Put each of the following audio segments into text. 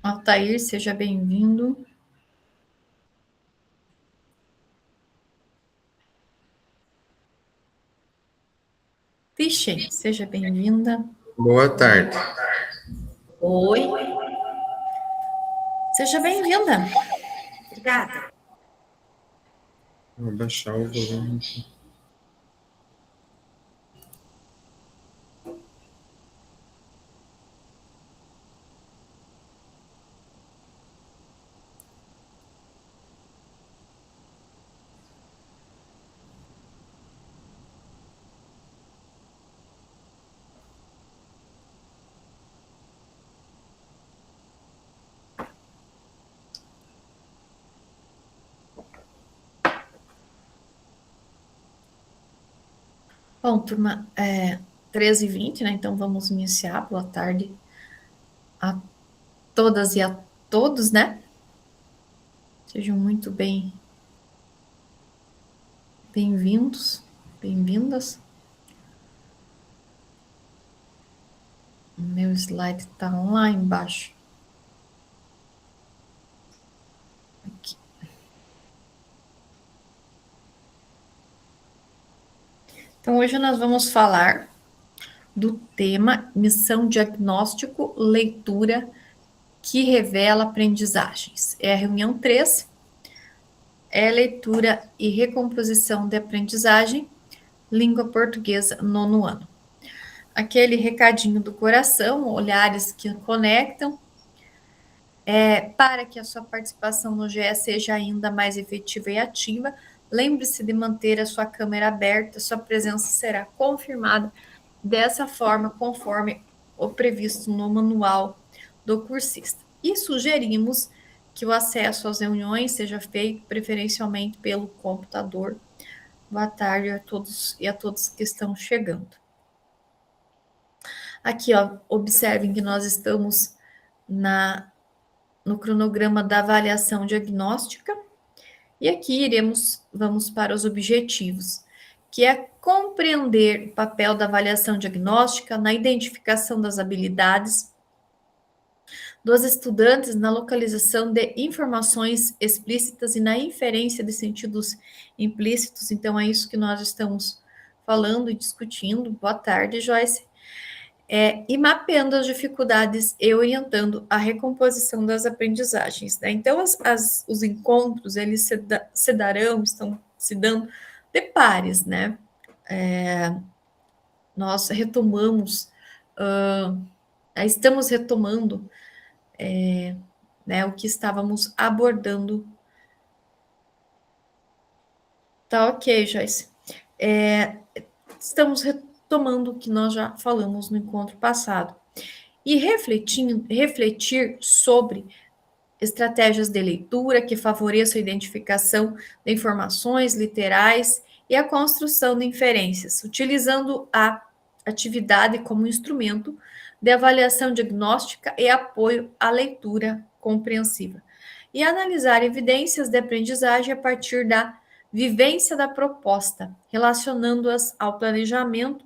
Altair, seja bem-vindo. Vixe, seja bem-vinda. Boa tarde. Oi. Seja bem-vinda. Obrigada. Vou baixar o volume aqui. Bom, turma, 13h20, né? Então vamos iniciar. Boa tarde a todas e a todos, né? Sejam muito bem-vindos, bem-vindas. O meu slide está lá embaixo. Aqui. Então, hoje nós vamos falar do tema Missão Diagnóstico, Leitura que Revela Aprendizagens. É a reunião 3, é leitura e recomposição de aprendizagem, língua portuguesa, 9º ano. Aquele recadinho do coração, olhares que conectam, para que a sua participação no GE seja ainda mais efetiva e ativa. Lembre-se de manter a sua câmera aberta, sua presença será confirmada dessa forma, conforme o previsto no manual do cursista. E sugerimos que o acesso às reuniões seja feito preferencialmente pelo computador. Boa tarde a todos e a todos que estão chegando. Aqui, ó, observem que nós estamos no cronograma da avaliação diagnóstica e aqui vamos para os objetivos, que é compreender o papel da avaliação diagnóstica na identificação das habilidades dos estudantes, na localização de informações explícitas e na inferência de sentidos implícitos. Então, é isso que nós estamos falando e discutindo. Boa tarde, Joyce. E mapeando as dificuldades e orientando a recomposição das aprendizagens. Né? Então, os encontros, eles estão se dando de pares, né? Nós estamos retomando né, o que estávamos abordando. Tá ok, Joyce. Estamos retomando o que nós já falamos no encontro passado. E refletir sobre estratégias de leitura que favoreçam a identificação de informações literais e a construção de inferências, utilizando a atividade como instrumento de avaliação diagnóstica e apoio à leitura compreensiva. E analisar evidências de aprendizagem a partir da vivência da proposta, relacionando-as ao planejamento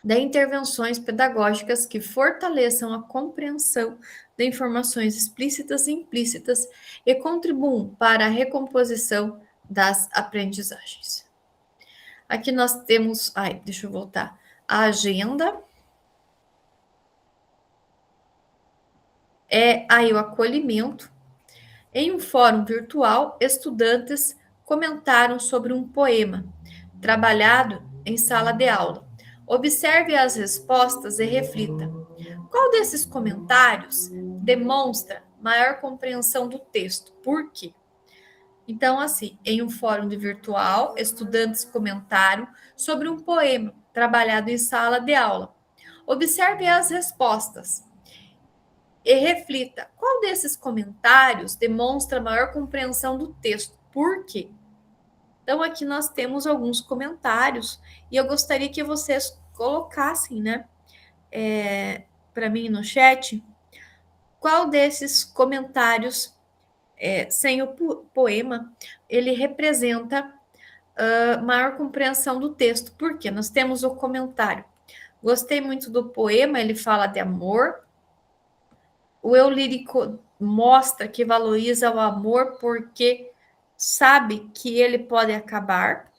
de intervenções pedagógicas que fortaleçam a compreensão de informações explícitas e implícitas e contribuam para a recomposição das aprendizagens. Aqui nós temos, deixa eu voltar, a agenda. Aí o acolhimento. Em um fórum virtual, estudantes comentaram sobre um poema trabalhado em sala de aula. Observe as respostas e reflita. Qual desses comentários demonstra maior compreensão do texto? Por quê? Então, assim, em um fórum de virtual, estudantes comentaram sobre um poema trabalhado em sala de aula. Observe as respostas e reflita qual desses comentários demonstra maior compreensão do texto. Por quê? Então, aqui nós temos alguns comentários e eu gostaria que vocês colocassem, né, para mim no chat, qual desses comentários, sem o poema, ele representa maior compreensão do texto. Por quê? Nós temos o comentário. Gostei muito do poema, ele fala de amor, O eu lírico mostra que valoriza o amor porque sabe que ele pode acabar?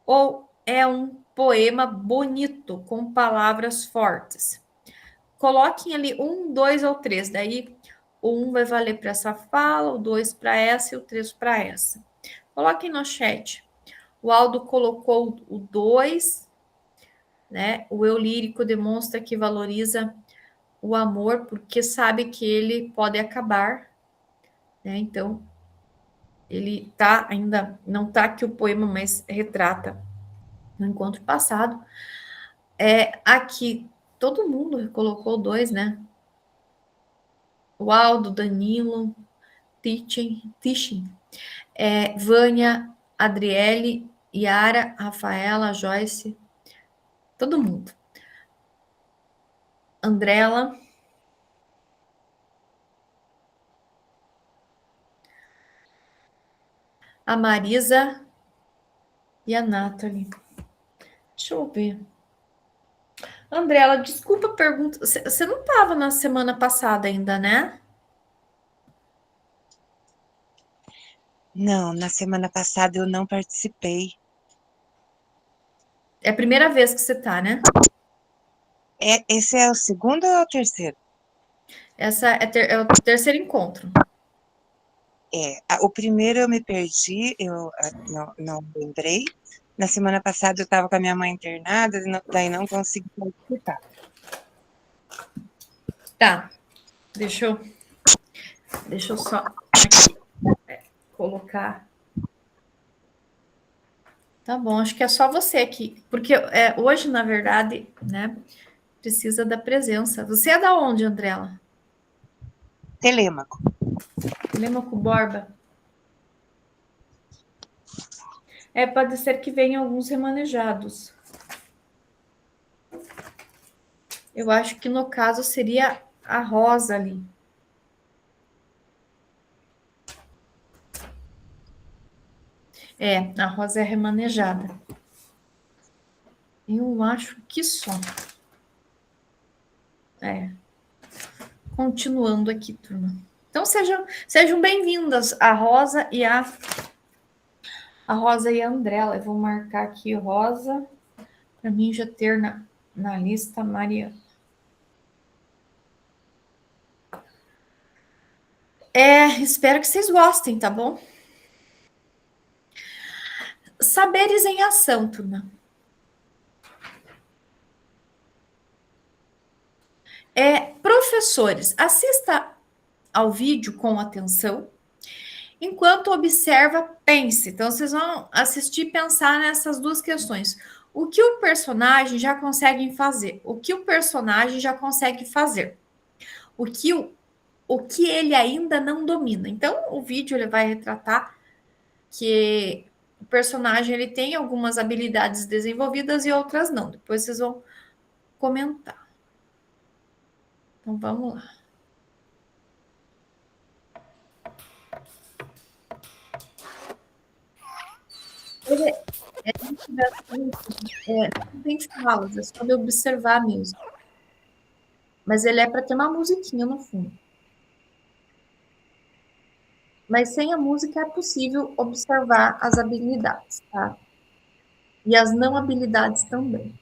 Ou é um poema bonito com palavras fortes? Coloquem ali 1, 2 ou 3. Daí o 1 vai valer para essa fala, o 2 para essa e o 3 para essa. Coloquem no chat. O Aldo colocou o 2, né? O eu lírico demonstra que valoriza o amor porque sabe que ele pode acabar, né? Então, ele tá ainda, não tá aqui o poema, mas retrata no encontro passado. Aqui, todo mundo colocou 2, né? O Aldo, Danilo, Tichin, Vânia, Adriele, Yara, Rafaela, Joyce, todo mundo. Andrela, a Marisa e a Nathalie. Deixa eu ver. Andrela, desculpa a pergunta. Você não estava na semana passada ainda, né? Não, na semana passada eu não participei. É a primeira vez que você está, né? Esse é o segundo ou o terceiro? Essa é o terceiro encontro. O primeiro eu me perdi, eu não lembrei. Na semana passada eu estava com a minha mãe internada, daí não consegui participar. Tá. Deixa eu só aqui, colocar. Tá bom, acho que é só você aqui, porque hoje, na verdade, né, precisa da presença. Você é da onde, Andrela? Telêmaco. Telêmaco Borba. Pode ser que venham alguns remanejados. Eu acho que no caso seria a Rosa ali. A Rosa é remanejada. Eu acho que só. Continuando aqui, turma. Então sejam bem-vindas a Rosa e a Andrela. Eu vou marcar aqui Rosa para mim já ter na lista Mariana. Espero que vocês gostem, tá bom? Saberes em ação, turma. Professores, assista ao vídeo com atenção. Enquanto observa, pense. Então, vocês vão assistir e pensar nessas duas questões. O que o personagem já consegue fazer? O que o personagem já consegue fazer? O que ele ainda não domina? Então, o vídeo ele vai retratar que o personagem ele tem algumas habilidades desenvolvidas e outras não. Depois vocês vão comentar. Então, vamos lá. Não tem falas, é só de observar mesmo. Mas ele é para ter uma musiquinha no fundo. Mas sem a música é possível observar as habilidades, tá? E as não habilidades também.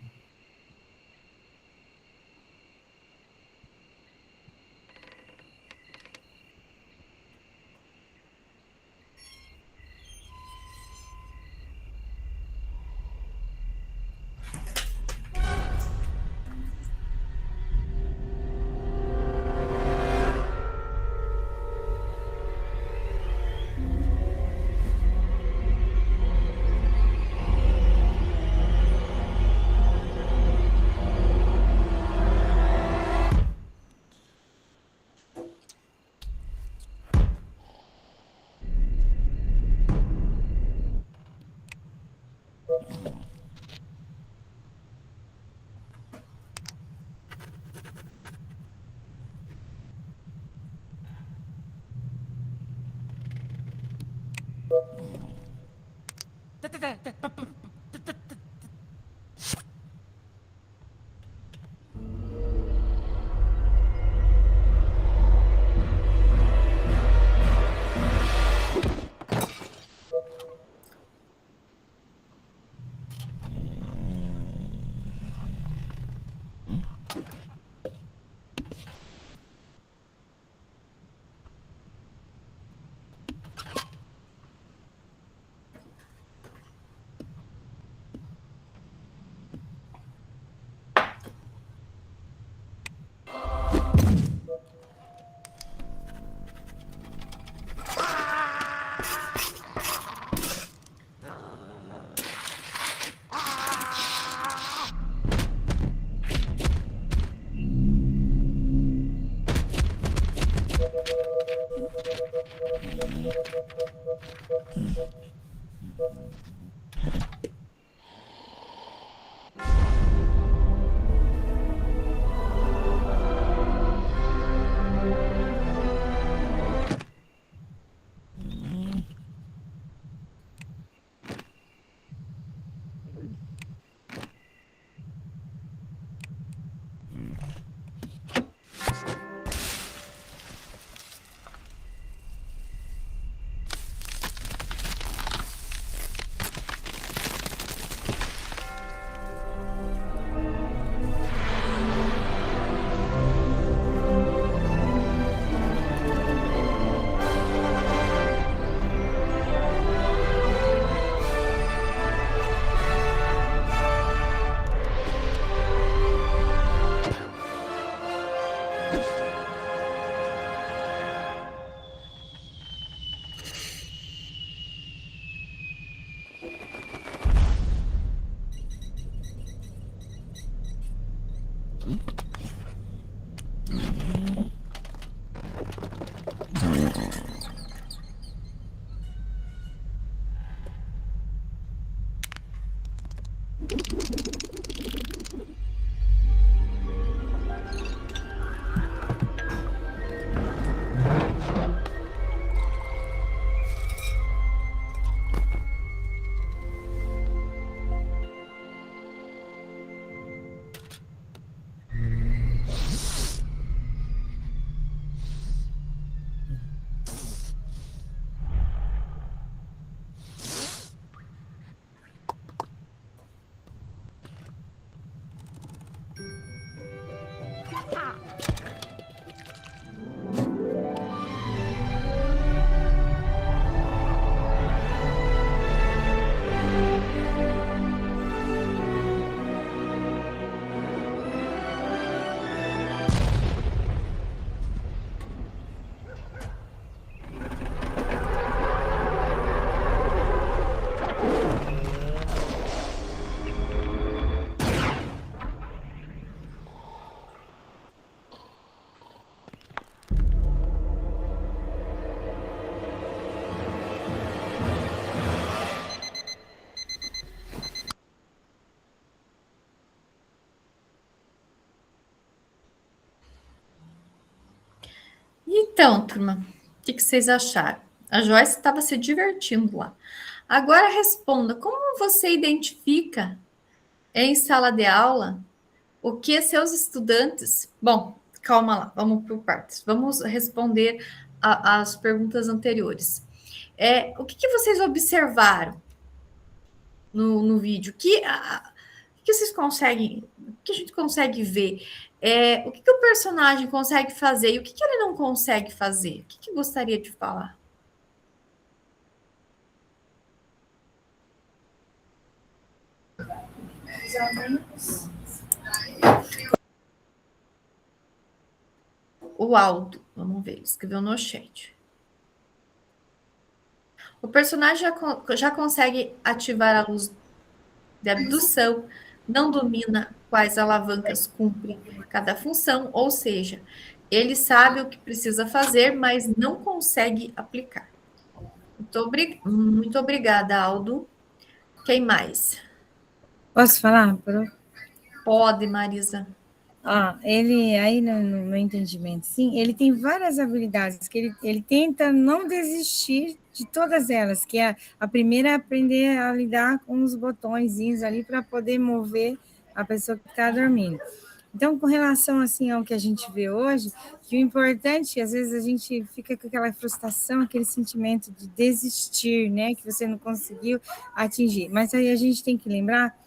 Então, turma, o que vocês acharam? A Joyce estava se divertindo lá. Agora responda, como você identifica em sala de aula o que seus estudantes... Bom, calma lá, vamos por partes. Vamos responder as perguntas anteriores. O que vocês observaram no vídeo? Que vocês conseguem... O que a gente consegue ver? O que o personagem consegue fazer e o que ele não consegue fazer? O que gostaria de falar? O Aldo, vamos ver, escreveu no chat. O personagem já consegue ativar a luz de abdução, não domina quais alavancas cumprem cada função, ou seja, ele sabe o que precisa fazer, mas não consegue aplicar. Muito obrigada, Aldo. Quem mais? Posso falar? Pode, Marisa. Ele, aí no meu entendimento, sim, ele tem várias habilidades, que ele tenta não desistir de todas elas, que a primeira é aprender a lidar com os botõezinhos ali para poder mover a pessoa que está dormindo. Então, com relação assim ao que a gente vê hoje, que o importante, às vezes a gente fica com aquela frustração, aquele sentimento de desistir, né, que você não conseguiu atingir. Mas aí a gente tem que lembrar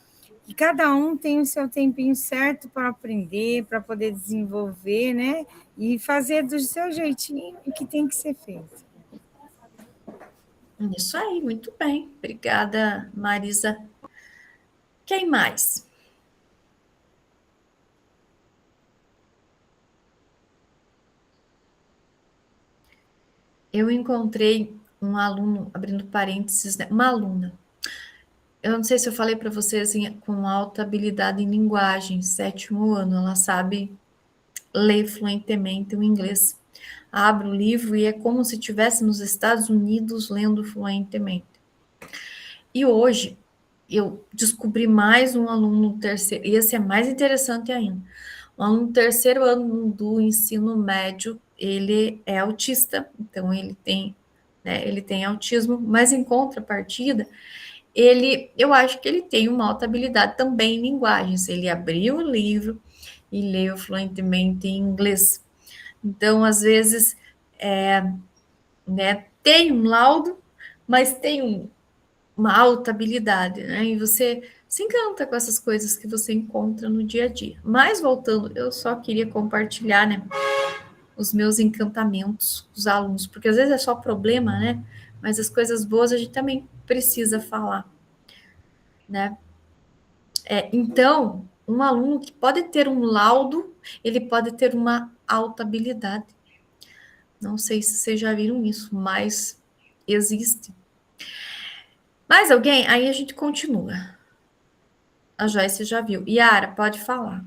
que cada um tem o seu tempinho certo para aprender, para poder desenvolver, né, e fazer do seu jeitinho o que tem que ser feito. Isso aí, muito bem. Obrigada, Marisa. Quem mais? Eu encontrei um aluno, abrindo parênteses, né, uma aluna. Eu não sei se eu falei para vocês, com alta habilidade em linguagem, 7º ano, ela sabe ler fluentemente o inglês. Abre o livro e é como se estivesse nos Estados Unidos lendo fluentemente. E hoje eu descobri mais um aluno terceiro, e esse é mais interessante ainda. Um aluno 3º ano do ensino médio, ele é autista, então ele tem autismo, mas em contrapartida, eu acho que ele tem uma alta habilidade também em linguagens. Ele abriu o livro e leu fluentemente em inglês. Então, às vezes, tem um laudo, mas tem uma alta habilidade, né? E você se encanta com essas coisas que você encontra no dia a dia. Mas, voltando, eu só queria compartilhar, né, os meus encantamentos com os alunos, porque às vezes é só problema, né? Mas as coisas boas a gente também precisa falar, né? Então, um aluno que pode ter um laudo, ele pode ter uma alta habilidade. Não sei se vocês já viram isso, mas existe. Mais alguém? Aí a gente continua. A Joyce já viu. Yara, pode falar.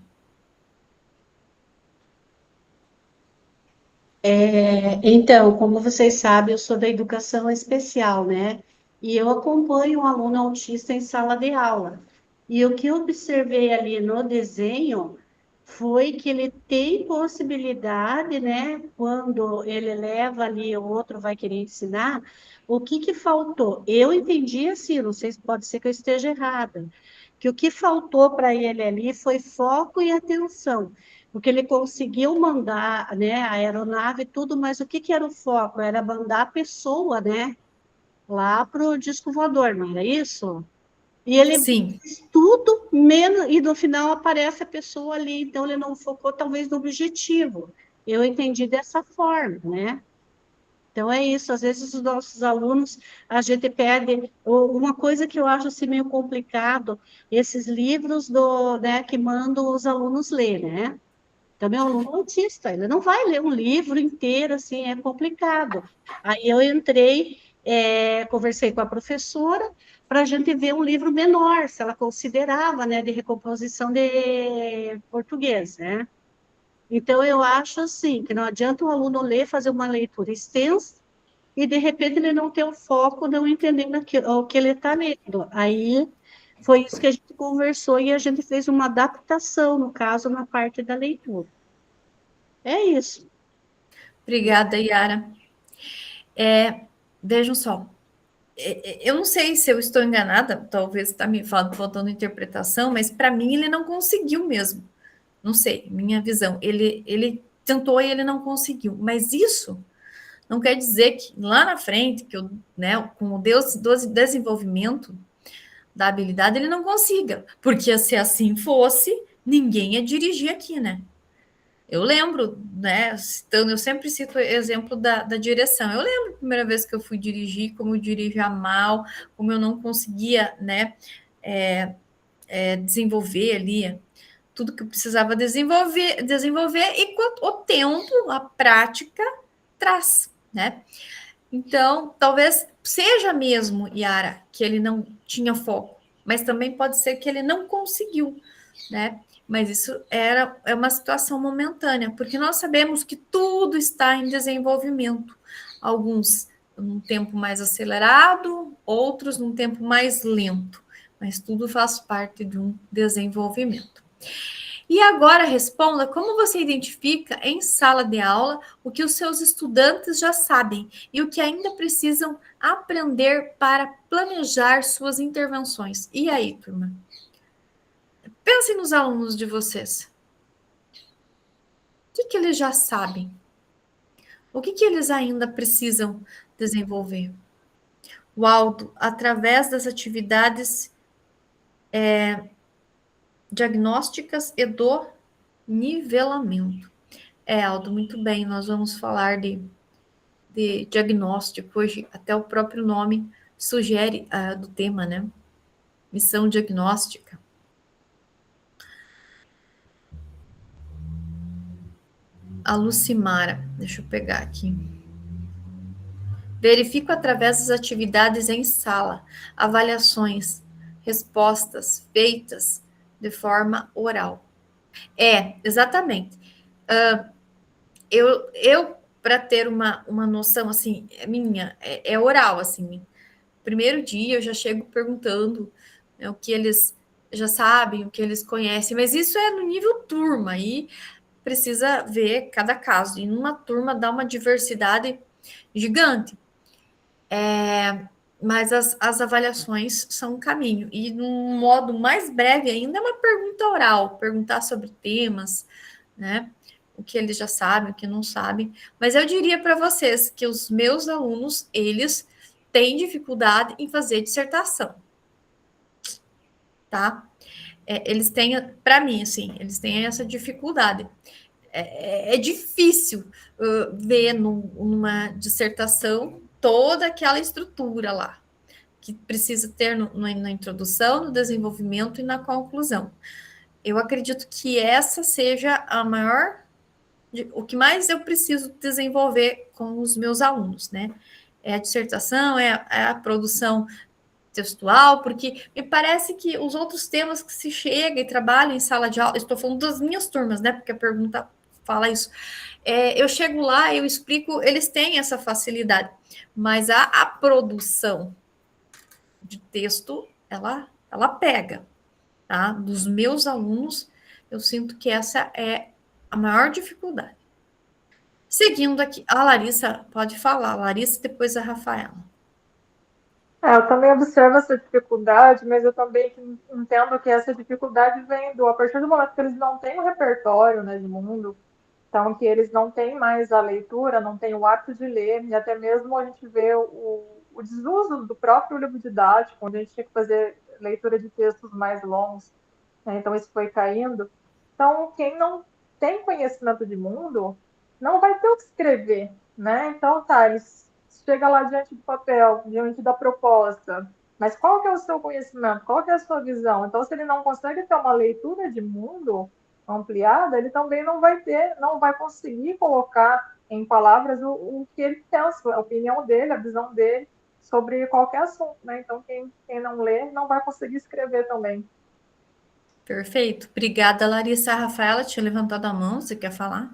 Então, como vocês sabem, eu sou da educação especial, né? E eu acompanho um aluno autista em sala de aula. E o que eu observei ali no desenho foi que ele tem possibilidade, né? Quando ele leva ali, o outro vai querer ensinar, o que que faltou? Eu entendi assim, não sei se pode ser que eu esteja errada, que o que faltou para ele ali foi foco e atenção porque ele conseguiu mandar, né, a aeronave e tudo, mas o que que era o foco? Era mandar a pessoa, né, lá para o disco voador, não era isso? E ele Sim, fez tudo menos, e no final aparece a pessoa ali, então ele não focou talvez no objetivo. Eu entendi dessa forma, né? Então é isso, às vezes os nossos alunos, a gente pede, uma coisa que eu acho assim meio complicado, esses livros né, que mandam os alunos ler, né? Também é um aluno autista, ele não vai ler um livro inteiro, assim, é complicado. Aí eu entrei, conversei com a professora para a gente ver um livro menor, se ela considerava, né, de recomposição de português, né? Então, eu acho, assim, que não adianta o aluno ler, fazer uma leitura extensa e, de repente, ele não ter o foco, não entendendo o que ele está lendo. Aí, foi isso que a gente conversou e a gente fez uma adaptação, no caso, na parte da leitura. É isso. obrigada, Yara. Vejam só, eu não sei se eu estou enganada, talvez está me faltando interpretação, mas para mim ele não conseguiu mesmo. Não sei, minha visão. Ele tentou e ele não conseguiu. Mas isso não quer dizer que lá na frente, que eu, né, com o desenvolvimento da habilidade, ele não consiga. Porque se assim fosse, ninguém ia dirigir aqui, né? Eu lembro, né? Citando, eu sempre cito o exemplo da direção. Eu lembro a primeira vez que eu fui dirigir, como eu dirigia mal, como eu não conseguia, né, desenvolver ali tudo que eu precisava desenvolver e o tempo, a prática traz, né? Então, talvez seja mesmo, Yara, que ele não tinha foco, mas também pode ser que ele não conseguiu, né? Mas isso é uma situação momentânea, porque nós sabemos que tudo está em desenvolvimento. Alguns num tempo mais acelerado, outros num tempo mais lento, mas tudo faz parte de um desenvolvimento. E agora responda como você identifica em sala de aula o que os seus estudantes já sabem e o que ainda precisam aprender para planejar suas intervenções. E aí, turma? Pensem nos alunos de vocês. O que eles já sabem? O que eles ainda precisam desenvolver? O Aldo, através das atividades diagnósticas e do nivelamento. Aldo, muito bem, nós vamos falar de diagnóstico hoje, até o próprio nome sugere do tema, né? Missão diagnóstica. A Lucimara, deixa eu pegar aqui. Verifico através das atividades em sala, avaliações, respostas feitas de forma oral. Exatamente. Eu para ter uma noção, assim, minha, oral, assim. Primeiro dia eu já chego perguntando, né, o que eles já sabem, o que eles conhecem, mas isso é no nível turma, aí precisa ver cada caso. E numa turma dá uma diversidade gigante. Mas as avaliações são um caminho. E num modo mais breve ainda é uma pergunta oral, perguntar sobre temas, né? O que eles já sabem, o que não sabem. Mas eu diria para vocês que os meus alunos, eles têm dificuldade em fazer dissertação, tá? Eles têm, para mim, assim, eles têm essa dificuldade. É difícil ver numa dissertação toda aquela estrutura lá, que precisa ter na introdução, no desenvolvimento e na conclusão. Eu acredito que essa seja a maior, o que mais eu preciso desenvolver com os meus alunos, né? É a dissertação, é a produção textual, porque me parece que os outros temas que se chega e trabalha em sala de aula, estou falando das minhas turmas, né? Porque a pergunta fala isso. Eu chego lá, eu explico, eles têm essa facilidade, mas a produção de texto, ela pega, tá? Dos meus alunos, eu sinto que essa é a maior dificuldade. Seguindo aqui, a Larissa pode falar, Larissa, depois a Rafaela. Eu também observo essa dificuldade, mas eu também entendo que essa dificuldade vem a partir do momento que eles não têm o repertório, né, de mundo, então que eles não têm mais a leitura, não têm o hábito de ler, e até mesmo a gente vê o desuso do próprio livro didático, onde a gente tinha que fazer leitura de textos mais longos, né, então isso foi caindo. Então, quem não tem conhecimento de mundo não vai ter o que escrever, né? Então, eles chega lá diante do papel, diante da proposta, mas qual que é o seu conhecimento? Qual que é a sua visão? Então, se ele não consegue ter uma leitura de mundo ampliada, ele também não vai conseguir colocar em palavras o que ele pensa, a opinião dele, a visão dele sobre qualquer assunto, né? Então, quem não lê não vai conseguir escrever também. Perfeito. Obrigada, Larissa. A Rafaela tinha levantado a mão, você quer falar?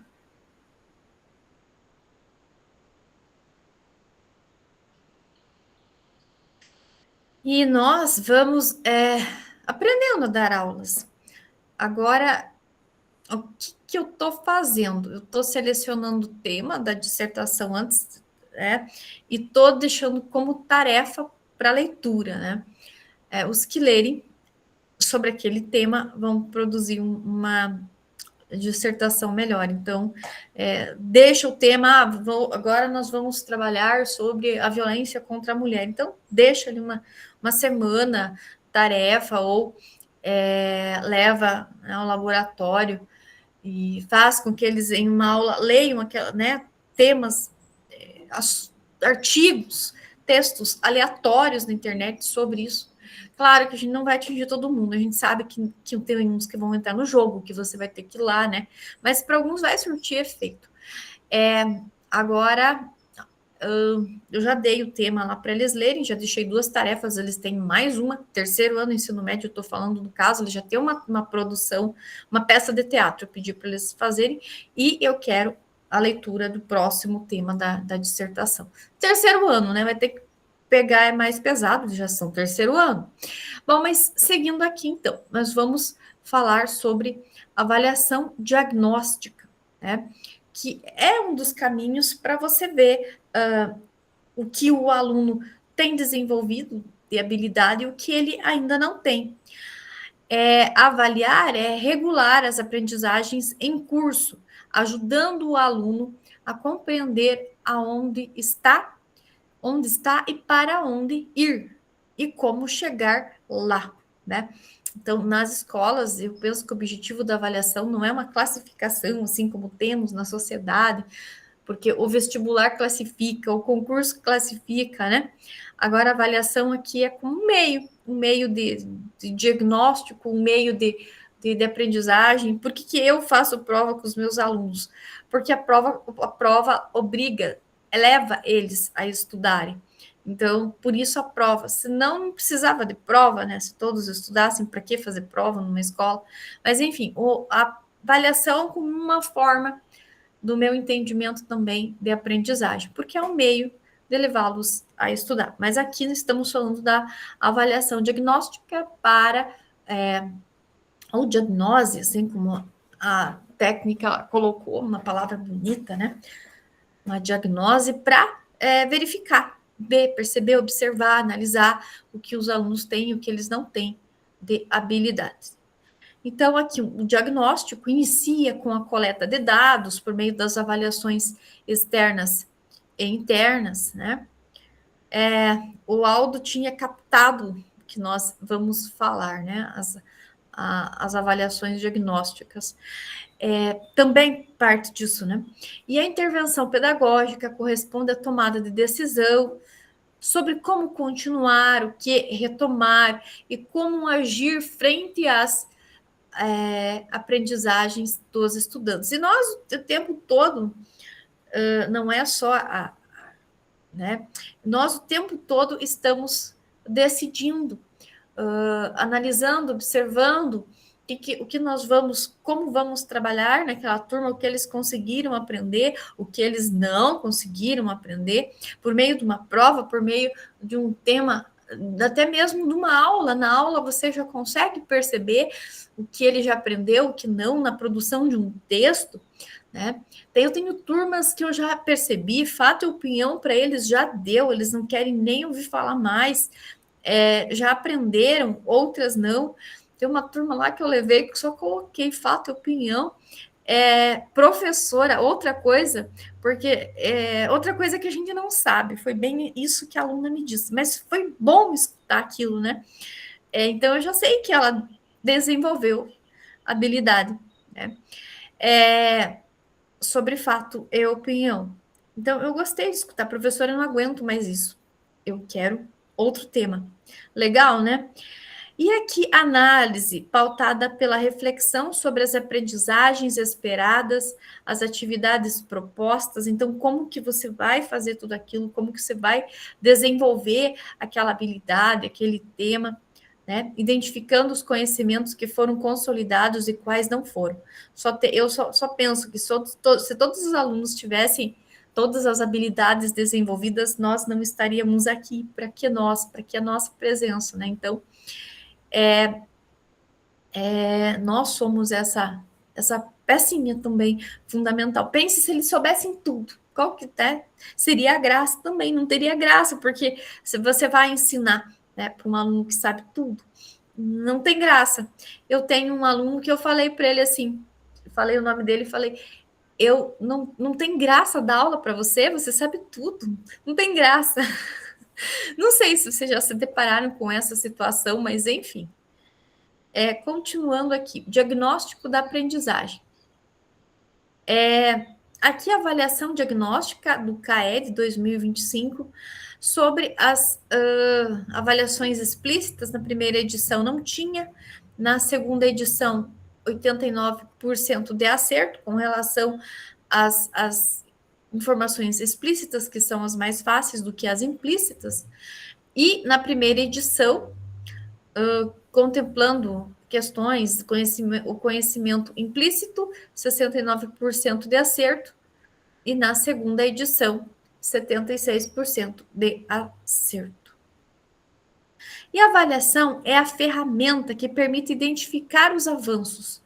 E nós vamos aprendendo a dar aulas. Agora, o que eu estou fazendo? Eu estou selecionando o tema da dissertação antes, e estou deixando como tarefa para leitura, né? Os que lerem sobre aquele tema vão produzir uma dissertação melhor. Então, deixa o tema, agora nós vamos trabalhar sobre a violência contra a mulher. Então, deixa ali uma semana, tarefa, ou leva ao laboratório e faz com que eles, em uma aula, leiam temas, artigos, textos aleatórios na internet sobre isso. Claro que a gente não vai atingir todo mundo, a gente sabe que tem uns que vão entrar no jogo, que você vai ter que ir lá, né? Mas para alguns vai surtir efeito. Agora, eu já dei o tema lá para eles lerem, já deixei 2 tarefas, eles têm mais uma, terceiro ano ensino médio, eu estou falando do caso, eles já têm uma produção, uma peça de teatro, eu pedi para eles fazerem, e eu quero a leitura do próximo tema da dissertação. Terceiro ano, né? Vai ter que pegar, é mais pesado, já são terceiro ano. Bom, mas seguindo aqui, então, nós vamos falar sobre avaliação diagnóstica, né? Que é um dos caminhos para você ver o que o aluno tem desenvolvido de habilidade e o que ele ainda não tem. Avaliar é regular as aprendizagens em curso, ajudando o aluno a compreender onde está e para onde ir e como chegar lá, né? Então, nas escolas, eu penso que o objetivo da avaliação não é uma classificação, assim como temos na sociedade, porque o vestibular classifica, o concurso classifica, né? Agora, a avaliação aqui é como um meio de diagnóstico, um meio de aprendizagem. Por que eu faço prova com os meus alunos? Porque a prova obriga, leva eles a estudarem. Então, por isso a prova. Se não precisava de prova, né? Se todos estudassem, para que fazer prova numa escola? Mas, enfim, a avaliação como uma forma, do meu entendimento também, de aprendizagem, porque é um meio de levá-los a estudar. Mas aqui estamos falando da avaliação diagnóstica para ou diagnose, assim como a técnica colocou, uma palavra bonita, né? Uma diagnose para verificar, ver, perceber, observar, analisar o que os alunos têm e o que eles não têm de habilidades. Então, aqui, o diagnóstico inicia com a coleta de dados por meio das avaliações externas e internas, né? O Aldo tinha captado que nós vamos falar, né? As avaliações diagnósticas. Também parte disso, né? E a intervenção pedagógica corresponde à tomada de decisão sobre como continuar, o que retomar e como agir frente às aprendizagens dos estudantes. E nós, o tempo todo, não é só né? Nós, o tempo todo, estamos decidindo, analisando, observando o que nós vamos, como vamos trabalhar naquela turma, o que eles conseguiram aprender, o que eles não conseguiram aprender, por meio de uma prova, por meio de um tema, até mesmo de uma aula. Na aula você já consegue perceber o que ele já aprendeu, o que não, na produção de um texto, né? Eu tenho turmas que eu já percebi, fato e opinião para eles já deu, eles não querem nem ouvir falar mais, já aprenderam, outras não. Tem uma turma lá que eu levei que só coloquei fato e opinião. Professora, outra coisa, porque outra coisa que a gente não sabe, foi bem isso que a aluna me disse, mas foi bom escutar aquilo, né? Então eu já sei que ela desenvolveu habilidade, né? Sobre fato e opinião. Então eu gostei de escutar, professora, eu não aguento mais isso. Eu quero outro tema. Legal, né? E aqui, análise pautada pela reflexão sobre as aprendizagens esperadas, as atividades propostas. Então, como que você vai fazer tudo aquilo, como que você vai desenvolver aquela habilidade, aquele tema, né? Identificando os conhecimentos que foram consolidados e quais não foram. Eu só penso que se todos os alunos tivessem todas as habilidades desenvolvidas, nós não estaríamos aqui. Para que a nossa presença, né? Então, nós somos essa pecinha também fundamental. Pense se eles soubessem tudo. Qual que seria a graça também? Não teria graça, porque se você vai ensinar, né, para um aluno que sabe tudo, não tem graça. Eu tenho um aluno que eu falei para ele assim, falei o nome dele e falei, não tem graça dar aula para você, você sabe tudo, não tem graça. Não sei se vocês já se depararam com essa situação, mas enfim. Continuando aqui, diagnóstico da aprendizagem. Aqui a avaliação diagnóstica do CAE de 2025 sobre as avaliações explícitas. Na primeira edição não tinha, na segunda edição 89% de acerto com relação às informações explícitas, que são as mais fáceis do que as implícitas, e na primeira edição contemplando questões, o conhecimento implícito, 69% de acerto, e na segunda edição, 76% de acerto. E a avaliação é a ferramenta que permite identificar os avanços,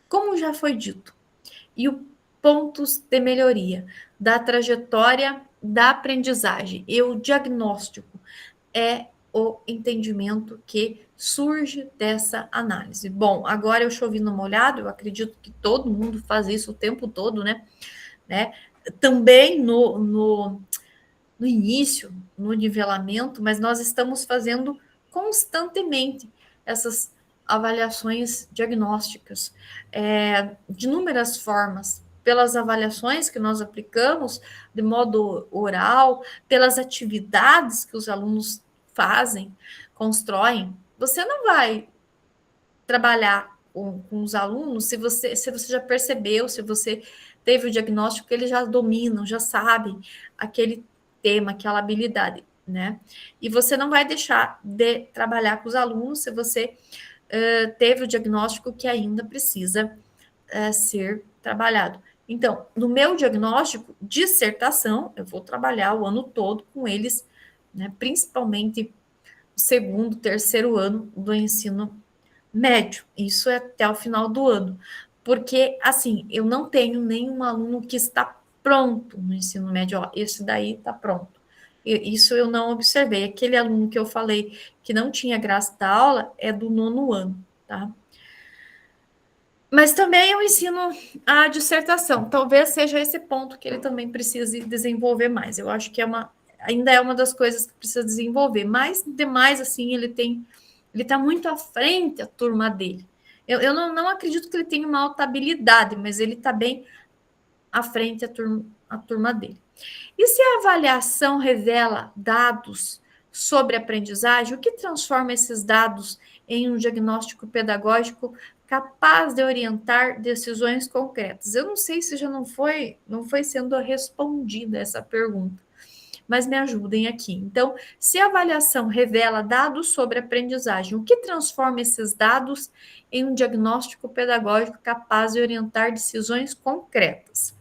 como já foi dito, e os pontos de melhoria da trajetória da aprendizagem. E o diagnóstico é o entendimento que surge dessa análise. Bom, agora eu chovi no molhado, eu acredito que todo mundo faz isso o tempo todo, né? Também no início, no nivelamento, mas nós estamos fazendo constantemente essas avaliações diagnósticas, de inúmeras formas, pelas avaliações que nós aplicamos de modo oral, pelas atividades que os alunos fazem, constroem. Você não vai trabalhar com os alunos se você já percebeu, se você teve o diagnóstico que eles já dominam, já sabem aquele tema, aquela habilidade, né? E você não vai deixar de trabalhar com os alunos se você teve o diagnóstico que ainda precisa ser trabalhado. Então, no meu diagnóstico, dissertação, eu vou trabalhar o ano todo com eles, né, principalmente o segundo, terceiro ano do ensino médio. Isso é até o final do ano. Porque, assim, eu não tenho nenhum aluno que está pronto no ensino médio. Ó, esse daí está pronto. Isso eu não observei. Aquele aluno que eu falei que não tinha graça da aula é do 9º ano, tá? Mas também eu ensino a dissertação. Talvez seja esse ponto que ele também precise desenvolver mais. Eu acho que ainda é uma das coisas que precisa desenvolver. Mas, demais, assim, ele está muito à frente a turma dele. Eu não acredito que ele tenha uma alta habilidade, mas ele está bem à frente a turma dele. E se a avaliação revela dados sobre aprendizagem, o que transforma esses dados em um diagnóstico pedagógico capaz de orientar decisões concretas? Eu não sei se já não foi sendo respondida essa pergunta, mas me ajudem aqui. Então, se a avaliação revela dados sobre aprendizagem, o que transforma esses dados em um diagnóstico pedagógico capaz de orientar decisões concretas?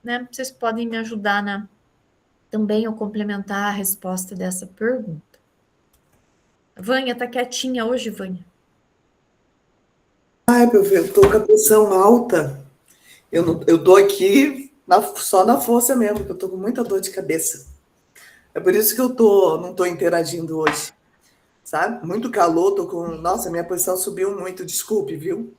Né? Vocês podem me ajudar também ou complementar a resposta dessa pergunta. Vânia, tá quietinha hoje, Vânia? Ai, meu filho, eu tô com a pressão alta. Eu tô aqui só na força mesmo, porque eu tô com muita dor de cabeça. É por isso que não tô interagindo hoje, sabe? Muito calor, Nossa, minha pressão subiu muito, desculpe, viu?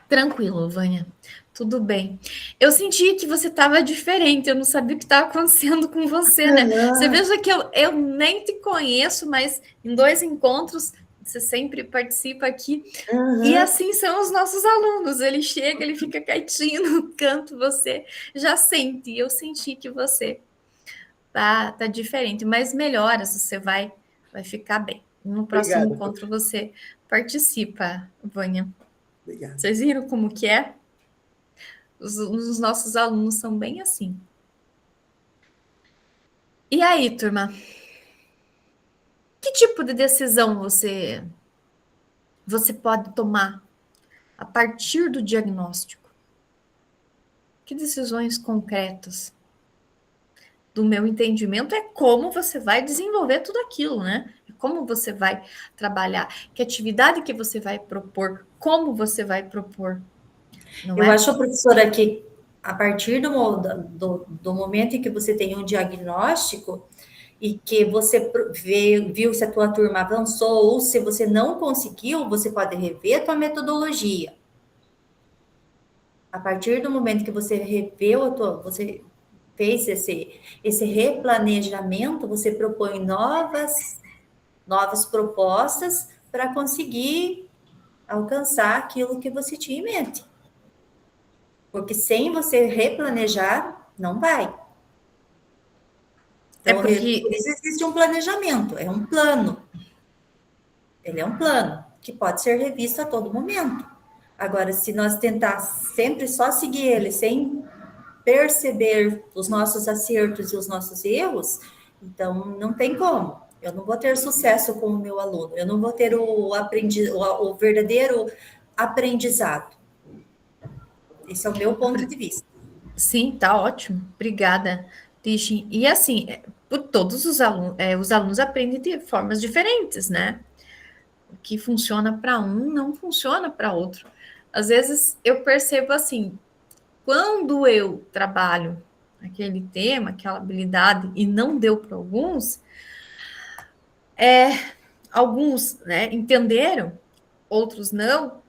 Tranquilo, Vânia. Tudo bem. Eu senti que você estava diferente, eu não sabia o que estava acontecendo com você, né? Você veja que eu nem te conheço, mas em 2 encontros você sempre participa aqui. E assim são os nossos alunos. Ele chega, ele fica quietinho no canto, você já sente. Eu senti que você tá diferente, mas melhora, você vai ficar bem. No próximo Obrigada. encontro você participa, Vânia. Obrigada. Vocês viram como que é? Os nossos alunos são bem assim. E aí, turma? Que tipo de decisão você pode tomar a partir do diagnóstico? Que decisões concretas? Do meu entendimento, é como você vai desenvolver tudo aquilo, né? Como você vai trabalhar, que atividade que você vai propor, como você vai propor. Eu acho, professora, que a partir do momento em que você tem um diagnóstico e que você viu se a tua turma avançou ou se você não conseguiu, você pode rever a tua metodologia. A partir do momento que você você fez esse replanejamento, você propõe novas propostas para conseguir alcançar aquilo que você tinha em mente. Porque sem você replanejar, não vai. Então, por isso existe um planejamento, é um plano. Ele é um plano que pode ser revisto a todo momento. Agora, se nós tentar sempre só seguir ele, sem perceber os nossos acertos e os nossos erros, então não tem como. Eu não vou ter sucesso com o meu aluno, eu não vou ter o verdadeiro aprendizado. Esse é o meu ponto de vista. Sim, tá ótimo. Obrigada, Tichin. E assim, todos os alunos aprendem de formas diferentes, né? O que funciona para um não funciona para outro. Às vezes eu percebo assim, quando eu trabalho aquele tema, aquela habilidade, e não deu para alguns, alguns, né, entenderam, outros não.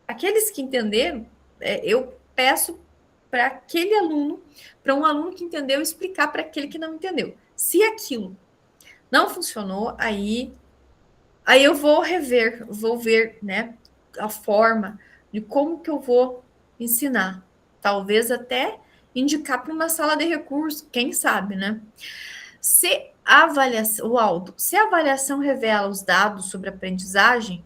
Aqueles que entenderam, eu peço para aquele aluno, para um aluno que entendeu, explicar para aquele que não entendeu. Se aquilo não funcionou, aí eu vou ver, né, a forma de como que eu vou ensinar. Talvez até indicar para uma sala de recursos, quem sabe, né? Se a avaliação revela os dados sobre aprendizagem,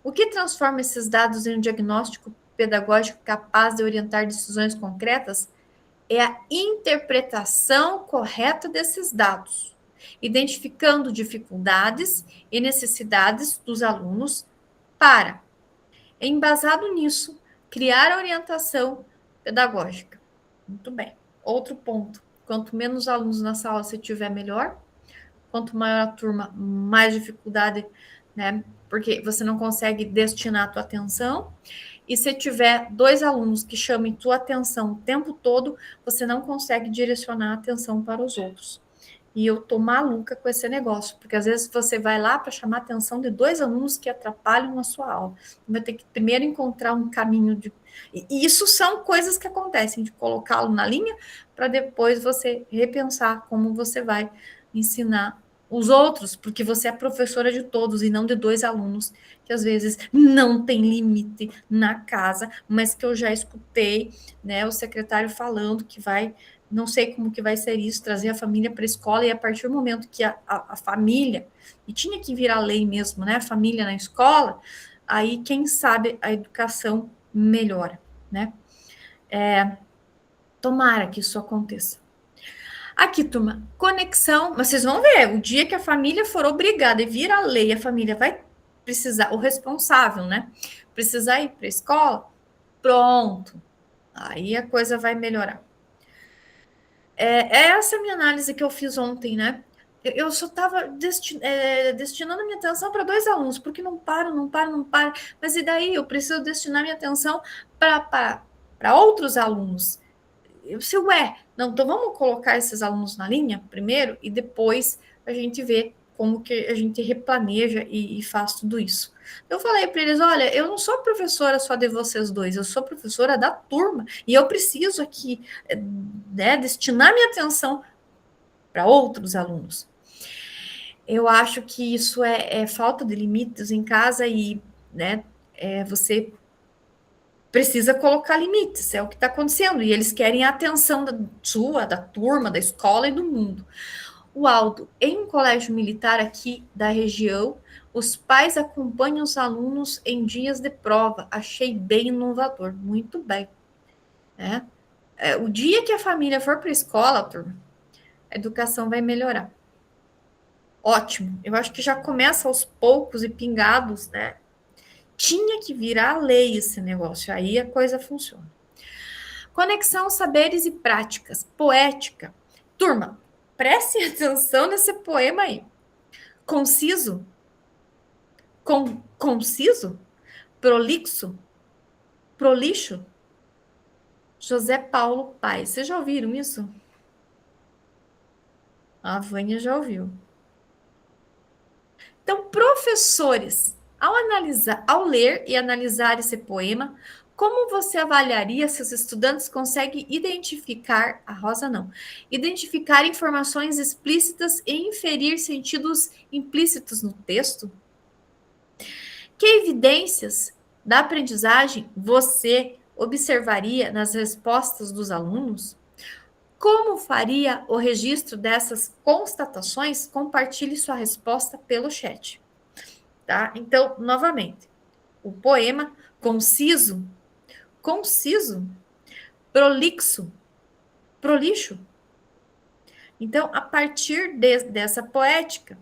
o que transforma esses dados em um diagnóstico pedagógico capaz de orientar decisões concretas é a interpretação correta desses dados, identificando dificuldades e necessidades dos alunos para, embasado nisso, criar a orientação pedagógica. Muito bem. Outro ponto, quanto menos alunos na sala você tiver, melhor. Quanto maior a turma, mais dificuldade, né? Porque você não consegue destinar a tua atenção. E se tiver 2 alunos que chamem tua atenção o tempo todo, você não consegue direcionar a atenção para os outros. E eu tô maluca com esse negócio, porque às vezes você vai lá para chamar a atenção de 2 alunos que atrapalham a sua aula. Vai ter que primeiro encontrar um caminho de... E isso são coisas que acontecem, de colocá-lo na linha, para depois você repensar como você vai ensinar os outros, porque você é professora de todos e não de 2 alunos, que às vezes não tem limite na casa, mas que eu já escutei, né, o secretário falando que vai, não sei como que vai ser isso, trazer a família para a escola, e a partir do momento que a família, e tinha que virar lei mesmo, né, a família na escola, aí quem sabe a educação melhora, né? Tomara que isso aconteça. Aqui, turma, conexão, mas vocês vão ver, o dia que a família for obrigada e vir a lei, a família vai precisar, o responsável, né? Precisar ir para a escola, pronto. Aí a coisa vai melhorar. É essa a minha análise que eu fiz ontem, né? Eu só estava destinando minha atenção para 2 alunos, porque não para. Mas e daí? Eu preciso destinar minha atenção para outros alunos. Não, então vamos colocar esses alunos na linha primeiro e depois a gente vê como que a gente replaneja e faz tudo isso. Eu falei para eles, olha, eu não sou professora só de vocês dois, eu sou professora da turma e eu preciso aqui destinar minha atenção para outros alunos. Eu acho que isso é falta de limites em casa e você precisa colocar limites, é o que está acontecendo, e eles querem a atenção da turma, da escola e do mundo. O Aldo, em um colégio militar aqui da região, os pais acompanham os alunos em dias de prova, achei bem inovador, muito bem. O dia que a família for para a escola, turma, a educação vai melhorar. Ótimo, eu acho que já começa aos poucos e pingados, né? Tinha que virar lei esse negócio, aí a coisa funciona. Conexão, saberes e práticas, poética. Turma, prestem atenção nesse poema aí. Conciso? Conciso? Prolixo? Prolixo? José Paulo Paes. Vocês já ouviram isso? A Vânia já ouviu. Então, professores, ao ler e analisar esse poema, como você avaliaria se os estudantes conseguem identificar, identificar informações explícitas e inferir sentidos implícitos no texto? Que evidências da aprendizagem você observaria nas respostas dos alunos? Como faria o registro dessas constatações? Compartilhe sua resposta pelo chat. Tá? Então, novamente, o poema conciso, prolixo, prolixo. Então, a partir dessa poética,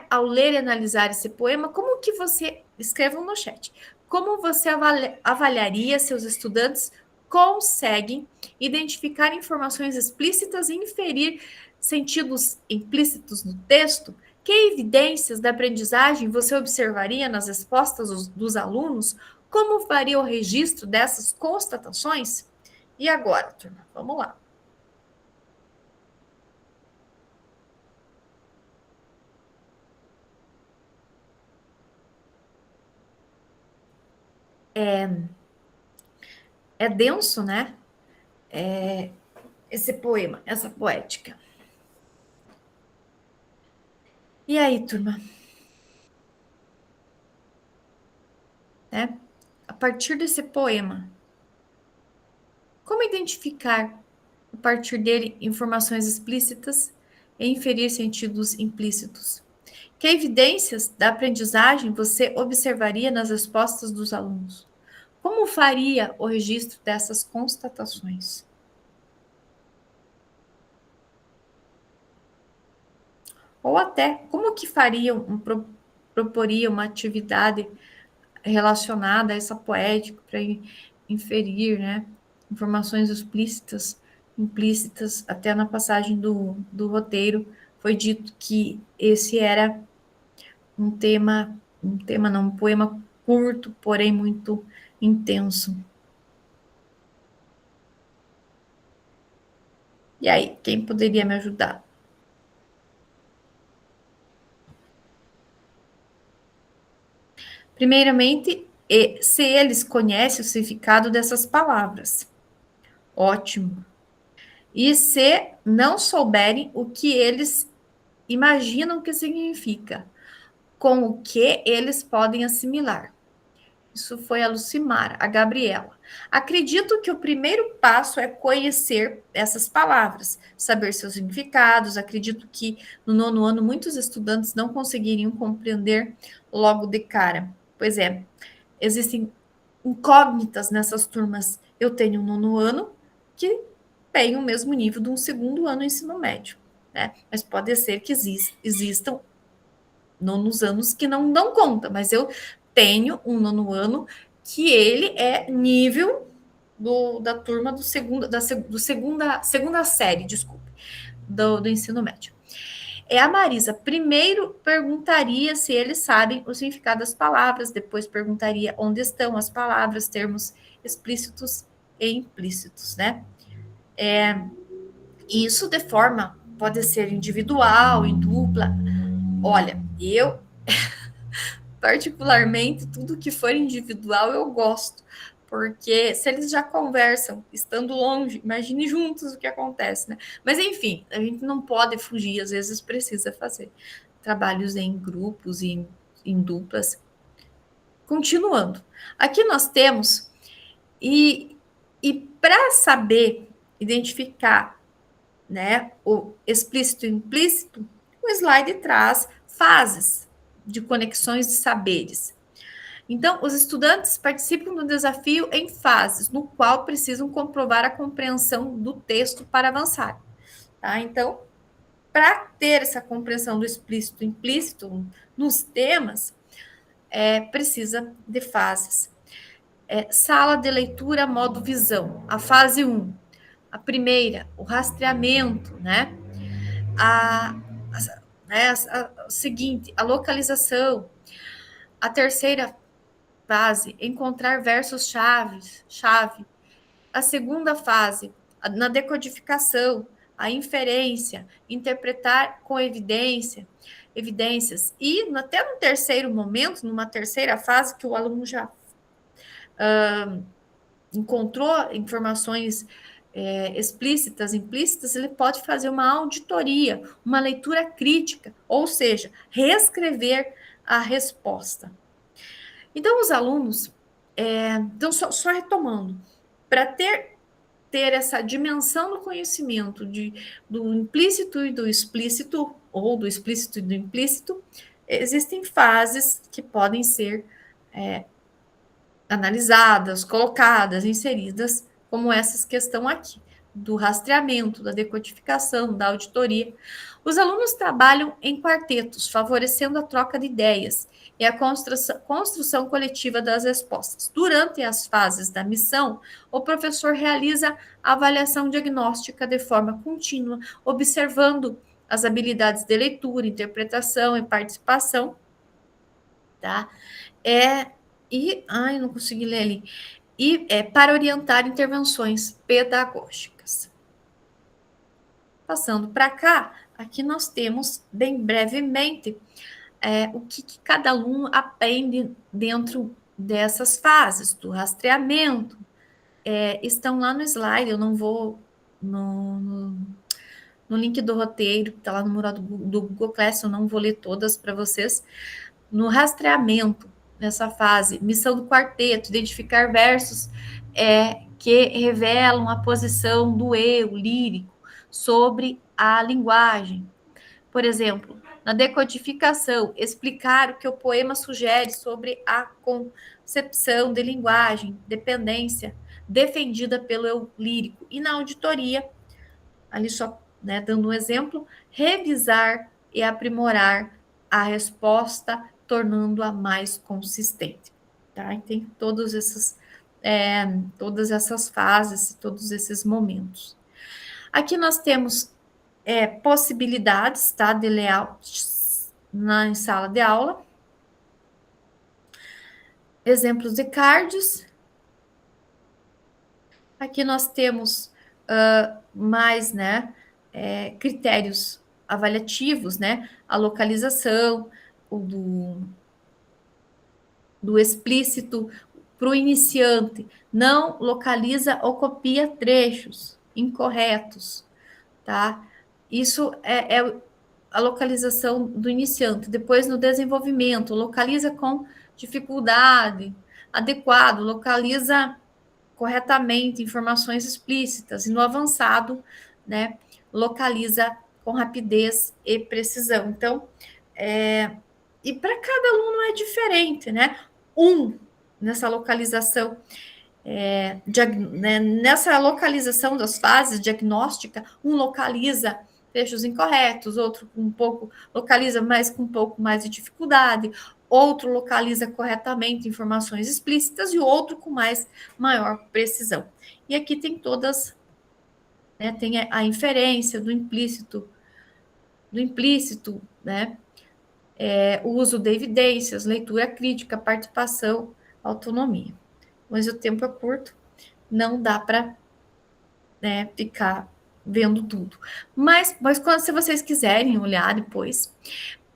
ao ler e analisar esse poema, como que você, escrevam no chat, como você avaliaria se os estudantes conseguem identificar informações explícitas e inferir sentidos implícitos no texto? Que evidências da aprendizagem você observaria nas respostas dos alunos? Como faria o registro dessas constatações? E agora, turma, vamos lá. É denso, né? Esse poema, essa poética. E aí, turma? A partir desse poema, como identificar, a partir dele, informações explícitas e inferir sentidos implícitos? Que evidências da aprendizagem você observaria nas respostas dos alunos? Como faria o registro dessas constatações? Ou até, como que proporia uma atividade relacionada a essa poética para inferir, né, informações explícitas, implícitas, até na passagem do roteiro foi dito que esse era um poema curto, porém muito intenso. E aí, quem poderia me ajudar? Primeiramente, se eles conhecem o significado dessas palavras. Ótimo. E se não souberem o que eles imaginam que significa, com o que eles podem assimilar. Isso foi a Lucimar, a Gabriela. Acredito que o primeiro passo é conhecer essas palavras, saber seus significados. Acredito que no 9º ano muitos estudantes não conseguiriam compreender logo de cara. Pois é, existem incógnitas nessas turmas. Eu tenho um 9º ano que desempenham o mesmo nível de um segundo ano do ensino médio, né? Mas pode ser que existam nonos anos que não dão conta, mas eu tenho um nono ano que ele é nível da turma segunda série, desculpe, do ensino médio. A Marisa primeiro perguntaria se eles sabem o significado das palavras, depois perguntaria onde estão as palavras, termos explícitos e implícitos, né? Isso de forma, pode ser individual, em dupla. Olha, eu particularmente, tudo que for individual eu gosto, porque se eles já conversam estando longe, imagine juntos o que acontece, né? Mas enfim, a gente não pode fugir, às vezes precisa fazer trabalhos em grupos e em duplas. Continuando, aqui nós temos, e para saber identificar, né, o explícito e implícito, o slide traz fases de conexões de saberes. Então, os estudantes participam do desafio em fases, no qual precisam comprovar a compreensão do texto para avançar. Tá? Então, para ter essa compreensão do explícito e implícito nos temas, precisa de fases. Sala de leitura, modo visão. A fase 1. A primeira, o rastreamento, né? A seguinte, a localização. A terceira fase, encontrar versos-chave. A segunda fase, na decodificação, a inferência, interpretar com evidências. E até no terceiro momento, numa terceira fase, que o aluno já encontrou informações explícitas, implícitas, ele pode fazer uma auditoria, uma leitura crítica, ou seja, reescrever a resposta. Então, os alunos, então, só retomando, para ter essa dimensão do conhecimento do implícito e do explícito, ou do explícito e do implícito, existem fases que podem ser analisadas, colocadas, inseridas, como essas que estão aqui, do rastreamento, da decodificação, da auditoria. Os alunos trabalham em quartetos, favorecendo a troca de ideias e a construção coletiva das respostas. Durante as fases da missão, o professor realiza a avaliação diagnóstica de forma contínua, observando as habilidades de leitura, interpretação e participação, tá? Não consegui ler ali. Para orientar intervenções pedagógicas. Passando para cá, aqui nós temos, bem brevemente, o que cada aluno aprende dentro dessas fases, do rastreamento. Estão lá no slide, eu não vou no link do roteiro, que está lá no mural do Google Class, eu não vou ler todas para vocês. No rastreamento, nessa fase, missão do quarteto, identificar versos que revelam a posição do eu lírico sobre a linguagem. Por exemplo, na decodificação, explicar o que o poema sugere sobre a concepção de linguagem, dependência, defendida pelo eu lírico. E na auditoria, ali só dando um exemplo, revisar e aprimorar a resposta, tornando-a mais consistente. Tá? E tem todas essas fases, todos esses momentos. Aqui nós temos possibilidades, tá, de layout na sala de aula. Exemplos de cards. Aqui nós temos mais, critérios avaliativos, a localização, do explícito para o iniciante, não localiza ou copia trechos incorretos, tá? Isso é a localização do iniciante. Depois, no desenvolvimento, localiza com dificuldade, adequado, localiza corretamente informações explícitas. E no avançado, localiza com rapidez e precisão. Então, e para cada aluno é diferente, nessa localização nessa localização das fases diagnóstica, um localiza trechos incorretos, outro localiza mais com um pouco mais de dificuldade, outro localiza corretamente informações explícitas e outro com maior precisão. E aqui tem todas, tem a inferência do implícito, né? O uso de evidências, leitura crítica, participação, autonomia. Mas o tempo é curto, não dá para ficar vendo tudo. Mas se vocês quiserem olhar depois,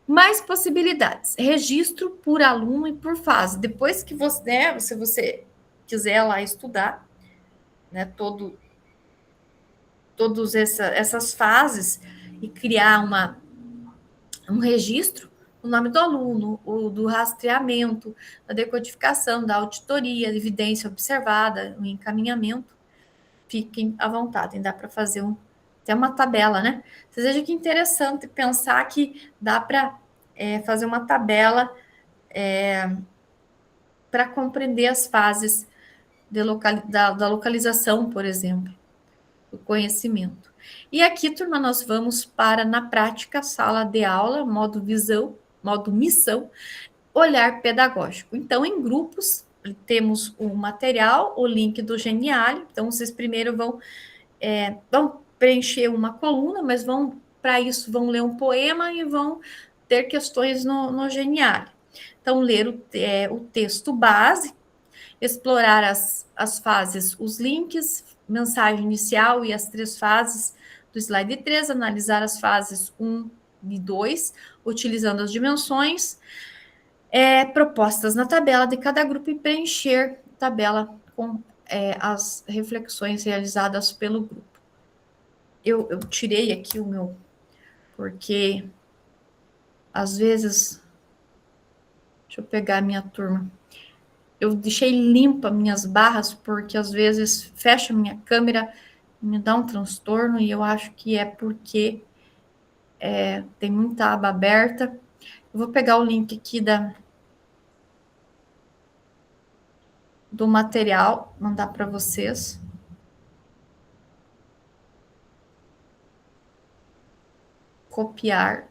mais possibilidades. Registro por aluno e por fase. Depois que você, se você quiser lá estudar, todas essas fases e criar um registro, o nome do aluno, o do rastreamento, da decodificação, da auditoria, da evidência observada, o encaminhamento, fiquem à vontade, dá para fazer até uma tabela, né? Vocês vejam que interessante pensar que dá para fazer uma tabela para compreender as fases da localização, por exemplo, do conhecimento. E aqui, turma, nós vamos para, na prática, sala de aula, modo visão, modo missão, olhar pedagógico. Então, em grupos, temos o material, o link do Geniali. Então, vocês primeiro vão preencher uma coluna, mas para isso, vão ler um poema e vão ter questões no Geniali. Então, ler o texto base, explorar as fases, os links, mensagem inicial e as 3 fases do slide 3, analisar as fases 1 e 2, utilizando as dimensões, propostas na tabela de cada grupo e preencher a tabela com as reflexões realizadas pelo grupo. Eu tirei aqui o meu, porque às vezes, deixa eu pegar a minha turma, eu deixei limpa minhas barras, porque às vezes fecha minha câmera, me dá um transtorno, e eu acho que é porque tem muita aba aberta. Eu vou pegar o link aqui do material, mandar para vocês. Copiar,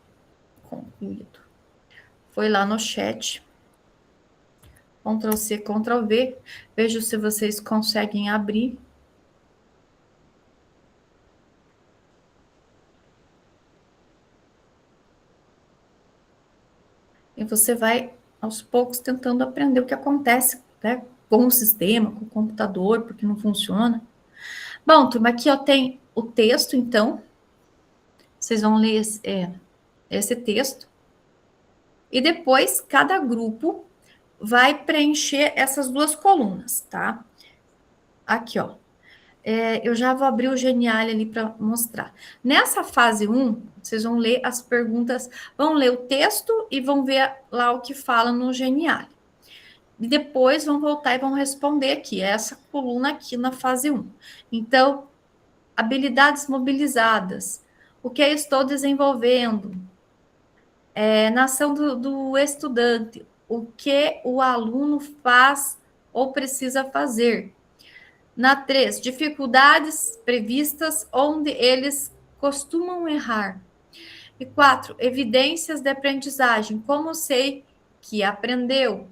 concluído. Foi lá no chat. Ctrl+C, Ctrl+V. Vejo se vocês conseguem abrir. E você vai, aos poucos, tentando aprender o que acontece, né, com o sistema, com o computador, porque não funciona. Bom, turma, aqui tem o texto, então. Vocês vão ler esse texto. E depois, cada grupo vai preencher essas 2 colunas, tá? Aqui, ó. Eu já vou abrir o Geniali ali para mostrar. Nessa fase 1, vocês vão ler as perguntas, vão ler o texto e vão ver lá o que fala no Geniali. E depois vão voltar e vão responder aqui, essa coluna aqui na fase 1. Então, habilidades mobilizadas, o que eu estou desenvolvendo, na ação do estudante, o que o aluno faz ou precisa fazer. Na 3, dificuldades previstas onde eles costumam errar. E 4, evidências de aprendizagem, como sei que aprendeu.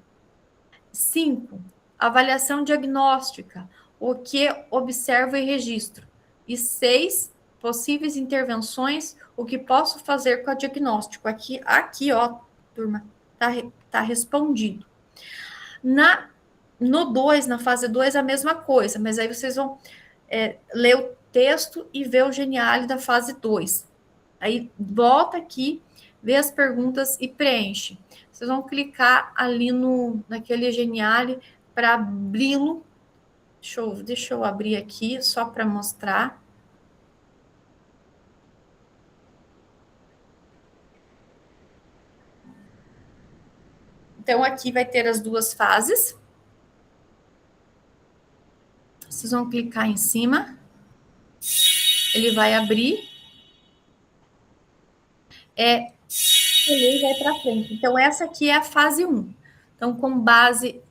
5, avaliação diagnóstica, o que observo e registro. E 6, possíveis intervenções, o que posso fazer com o diagnóstico. Aqui, ó, turma, tá respondido. No 2, na fase 2, a mesma coisa, mas aí vocês vão ler o texto e ver o Geniali da fase 2. Aí volta aqui, vê as perguntas e preenche. Vocês vão clicar ali naquele Geniali para abri-lo. Deixa eu abrir aqui só para mostrar. Então, aqui vai ter as 2 fases. Vocês vão clicar em cima. Ele vai abrir. Ele vai para frente. Então, essa aqui é a fase 1. Então, com base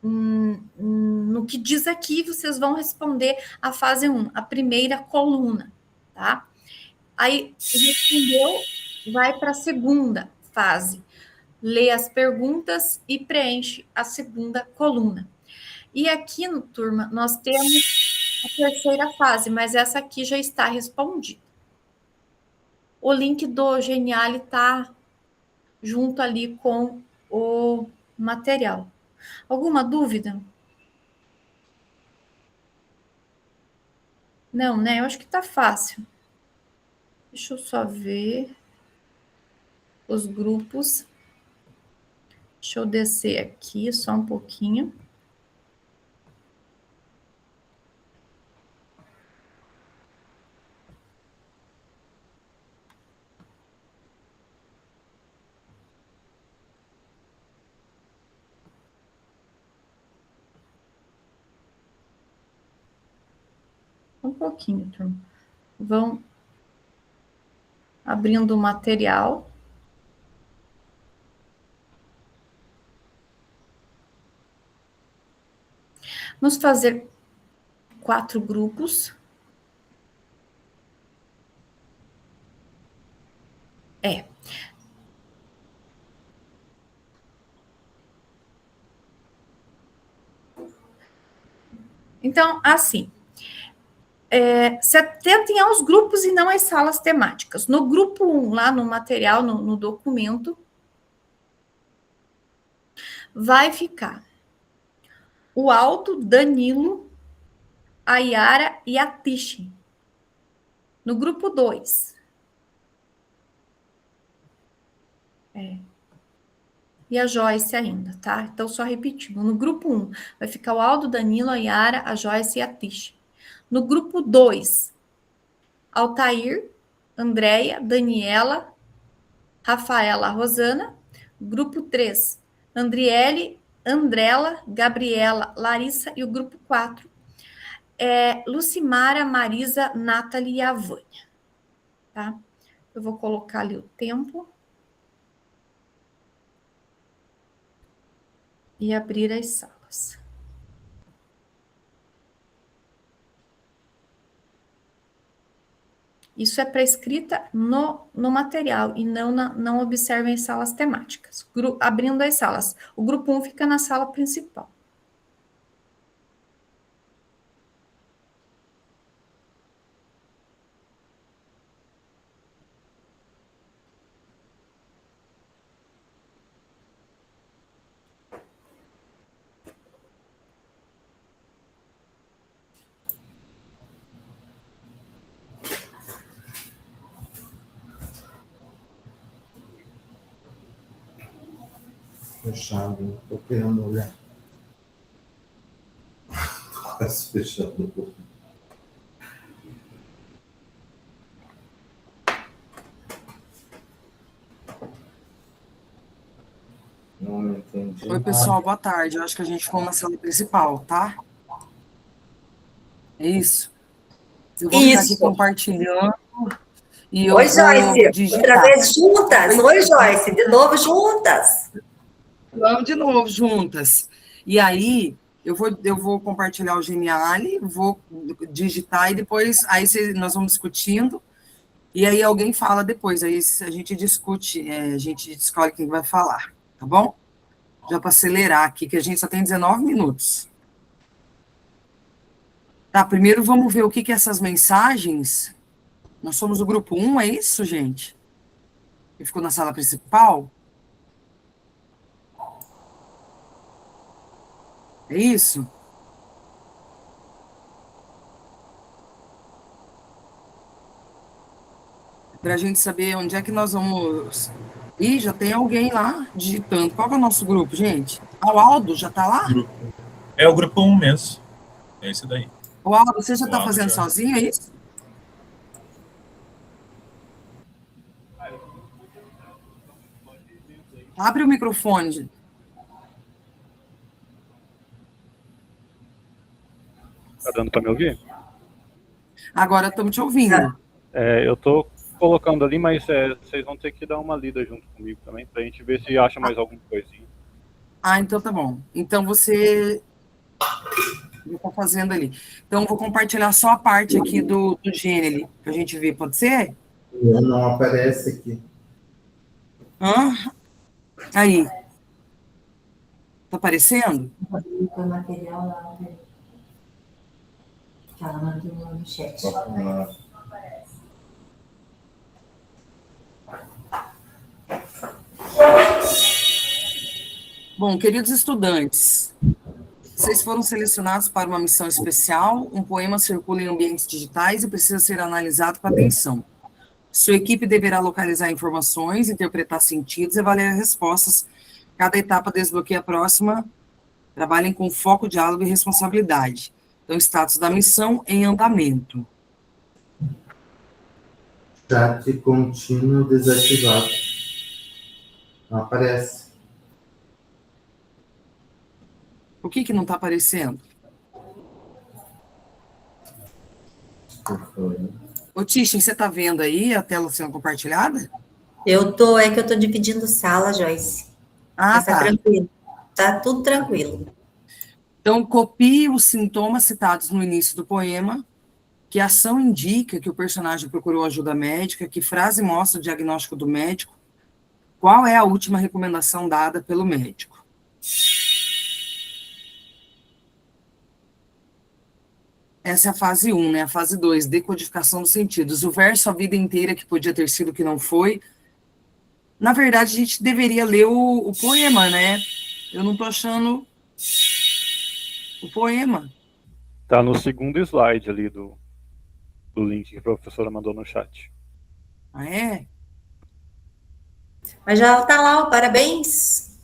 no que diz aqui, vocês vão responder a fase 1, a primeira coluna, tá? Aí, respondeu, vai para a segunda fase. Lê as perguntas e preenche a segunda coluna. E aqui, turma, nós temos a terceira fase, mas essa aqui já está respondida. O link do Geniali está junto ali com o material. Alguma dúvida? Não, né? Eu acho que está fácil. Deixa eu só ver os grupos. Deixa eu descer aqui só um pouquinho. Um pouquinho, turma. Vão abrindo o material. Vamos fazer 4 grupos. Então, assim, se atentem aos grupos e não às salas temáticas. No grupo 1, lá no material, no documento, vai ficar o Aldo, Danilo, a Yara e a Tishi. No grupo 2. E a Joyce ainda, tá? Então, só repetindo. No grupo 1, vai ficar o Aldo, Danilo, a Yara, a Joyce e a Tishi. No grupo 2, Altair, Andréia, Daniela, Rafaela, Rosana. Grupo 3, Andriele, Andrela, Gabriela, Larissa. E o grupo 4 Lucimara, Marisa, Nathalie e a Vânia. Tá? Eu vou colocar ali o tempo. E abrir as salas. Isso é para escrita no material e não observem as salas temáticas. Abrindo as salas. O grupo 1 fica na sala principal. Fechado, tô querendo olhar. Quase fechado. Não entendi. Oi, pessoal, boa tarde. Eu acho que a gente ficou na sala principal, tá? É isso? Eu vou ficar aqui compartilhando e eu Oi, vou Joyce. digitar. Outra vez juntas. Oi, Joyce. De novo juntas. Vamos de novo juntas. E aí, eu vou compartilhar o Geniali, vou digitar e depois nós vamos discutindo. E aí alguém fala depois, aí a gente discute, a gente escolhe quem vai falar, tá bom? Já para acelerar aqui, que a gente só tem 19 minutos. Tá, primeiro vamos ver o que essas mensagens... Nós somos o grupo 1, é isso, gente? Que ficou na sala principal? É isso? Para a gente saber onde é que nós vamos... Ih, já tem alguém lá digitando. Qual que é o nosso grupo, gente? O Aldo já está lá? É o grupo 1 mesmo. É esse daí. O Aldo, você já está fazendo sozinho, é isso? Abre o microfone, gente. Tá dando para me ouvir? Agora estamos te ouvindo. Eu estou colocando ali, mas vocês vão ter que dar uma lida junto comigo também, para a gente ver se acha mais alguma coisinha. Ah, então tá bom. Então você está fazendo ali. Então vou compartilhar só a parte aqui do gênero que a gente vê, pode ser? Não aparece aqui. Hã? Aí. Tá aparecendo? O material lá, né? Que ela mandou no chat. Bom, queridos estudantes, vocês foram selecionados para uma missão especial. Um poema circula em ambientes digitais e precisa ser analisado com atenção. Sua equipe deverá localizar informações, interpretar sentidos e avaliar respostas. Cada etapa desbloqueia a próxima. Trabalhem com foco, diálogo e responsabilidade. Então, status da missão em andamento. Chat contínuo desativado. Não aparece. Por que não está aparecendo? Ô, Tisha, você está vendo aí a tela sendo compartilhada? É que eu tô dividindo sala, Joyce. Ah, Mas tá. Tranquilo. Tá tudo tranquilo. Então, copie os sintomas citados no início do poema, que ação indica que o personagem procurou ajuda médica, que frase mostra o diagnóstico do médico, qual é a última recomendação dada pelo médico. Essa é a fase 1, né? A fase 2, decodificação dos sentidos. O verso a vida inteira que podia ter sido que não foi. Na verdade, a gente deveria ler o poema, né? Eu não estou achando o poema. Tá no segundo slide ali do link que a professora mandou no chat. Ah, é? Mas já tá lá, ó, parabéns.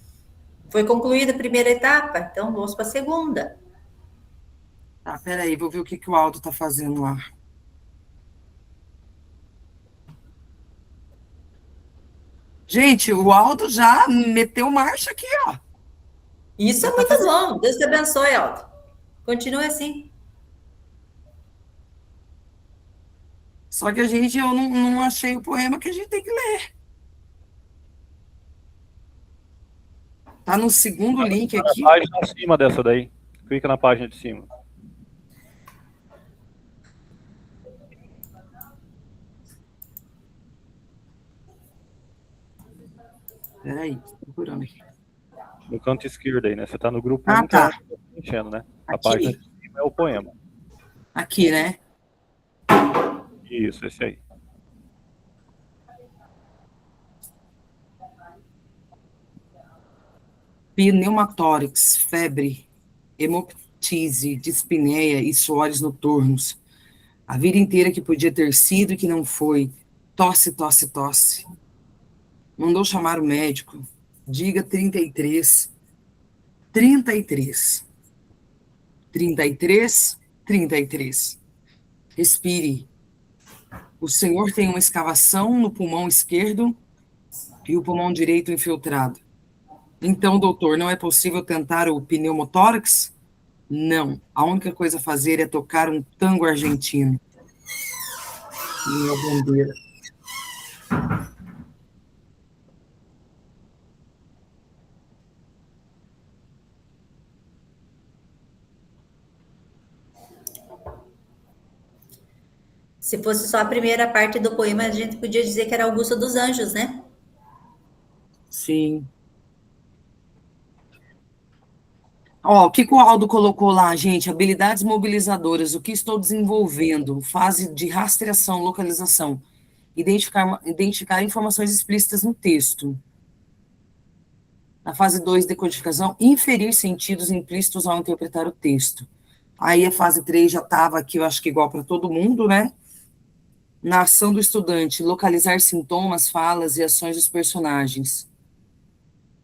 Foi concluída a primeira etapa, então vamos para a segunda. Tá, peraí, vou ver o que o Aldo tá fazendo lá. Gente, o Aldo já meteu marcha aqui, ó. Isso é muito bom. Deus te abençoe, Aldo. Continue assim. Só que eu não achei o poema que a gente tem que ler. Tá no segundo link aqui. Na página acima dessa daí. Clica na página de cima. Peraí, tô procurando aqui. No canto esquerdo aí, né? Você tá no grupo 1, tá. Que eu tô enchendo, né? A Aqui. página de cima é o poema. Aqui, né? Isso, esse aí. Pneumotórax, febre, hemoptise, dispneia e suores noturnos. A vida inteira que podia ter sido e que não foi. Tosse, tosse, tosse. Mandou chamar o médico. Diga 33. 33. 33, 33. Respire. O senhor tem uma escavação no pulmão esquerdo e o pulmão direito infiltrado. Então, doutor, não é possível tentar o pneumotórax? Não. A única coisa a fazer é tocar um tango argentino. Minha bandeira. Se fosse só a primeira parte do poema, a gente podia dizer que era Augusto dos Anjos, né? Sim. Ó, o que o Aldo colocou lá, gente? Habilidades mobilizadoras. O que estou desenvolvendo? Fase de rastreação, localização. Identificar informações explícitas no texto. Na fase 2, decodificação, inferir sentidos implícitos ao interpretar o texto. Aí a fase 3 já estava aqui, eu acho que igual para todo mundo, né? Na ação do estudante, localizar sintomas, falas e ações dos personagens.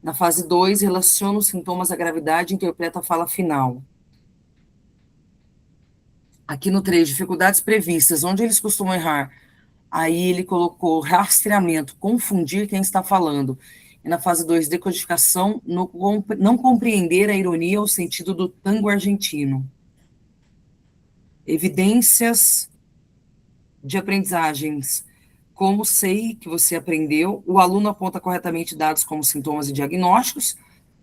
Na fase 2, relaciona os sintomas à gravidade e interpreta a fala final. Aqui no 3, dificuldades previstas, onde eles costumam errar? Aí ele colocou rastreamento, confundir quem está falando. E na fase 2, decodificação, não compreender a ironia ou sentido do tango argentino. Evidências de aprendizagens. Como sei que você aprendeu, o aluno aponta corretamente dados como sintomas e diagnósticos.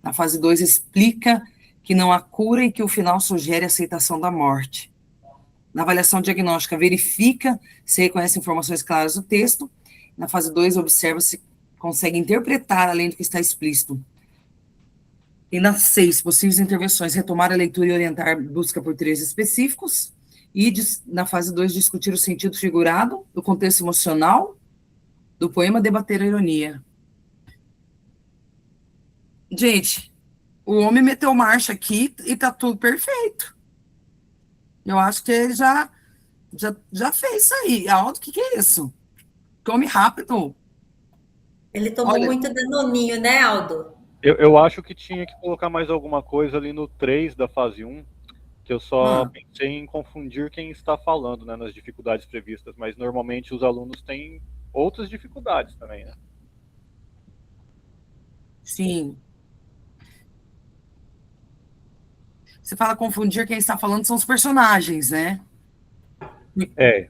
Na fase 2, explica que não há cura e que o final sugere a aceitação da morte. Na avaliação diagnóstica, verifica se reconhece informações claras do texto. Na fase 2, observa se consegue interpretar além do que está explícito. E na 6, possíveis intervenções, retomar a leitura e orientar busca por trechos específicos. E na fase 2, discutir o sentido figurado, do contexto emocional do poema, debater a ironia. Gente, o homem meteu marcha aqui e tá tudo perfeito. Eu acho que ele já fez isso aí. Aldo, o que é isso? Come rápido. Ele tomou Olha, muito danoninho, né, Aldo? Eu acho que tinha que colocar mais alguma coisa ali no 3 da fase 1, que eu só pensei em confundir quem está falando, né, nas dificuldades previstas, mas normalmente os alunos têm outras dificuldades também, né? Sim. Você fala confundir, quem está falando são os personagens, né?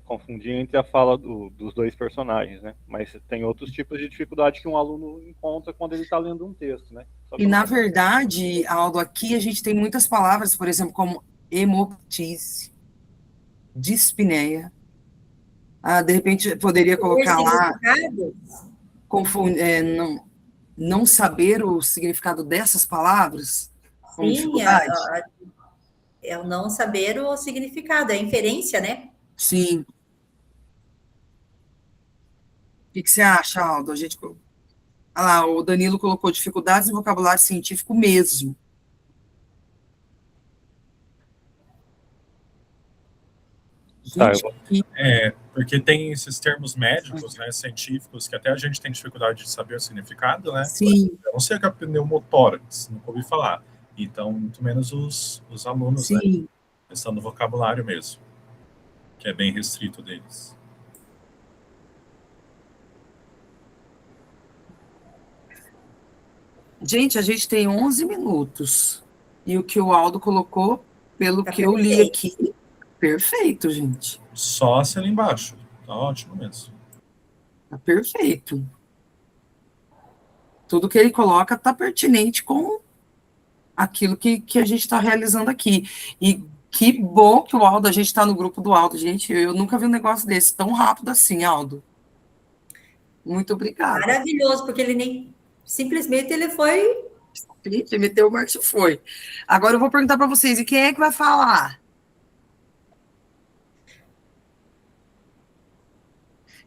Confundir entre a fala dos dois personagens, né? Mas tem outros tipos de dificuldade que um aluno encontra quando ele está lendo um texto, né? E, na verdade, Aldo, aqui a gente tem muitas palavras, por exemplo, como hemoptise, dispneia. De repente, poderia colocar lá, não saber o significado dessas palavras, com dificuldade. É o não saber o significado, é a inferência, né? Sim. O que você acha, Aldo? Olha lá, o Danilo colocou dificuldades em vocabulário científico mesmo. Porque tem esses termos médicos, né, científicos, que até a gente tem dificuldade de saber o significado, né? Sim. Eu não sei o que é pneumotórax, nunca ouvi falar. Então, muito menos os alunos, né? Questão do vocabulário mesmo, que é bem restrito deles. Gente, a gente tem 11 minutos. E o que o Aldo colocou, pelo que eu li aqui, perfeito, gente. Só se ali embaixo. Tá ótimo mesmo. Tá perfeito. Tudo que ele coloca tá pertinente com aquilo que a gente está realizando aqui. E que bom que o Aldo, a gente está no grupo do Aldo. Gente, eu nunca vi um negócio desse tão rápido assim, Aldo. Muito obrigada. Maravilhoso, porque ele nem... Simplesmente ele foi... Ele meteu o marcha e foi. Agora eu vou perguntar para vocês, e quem é que vai falar?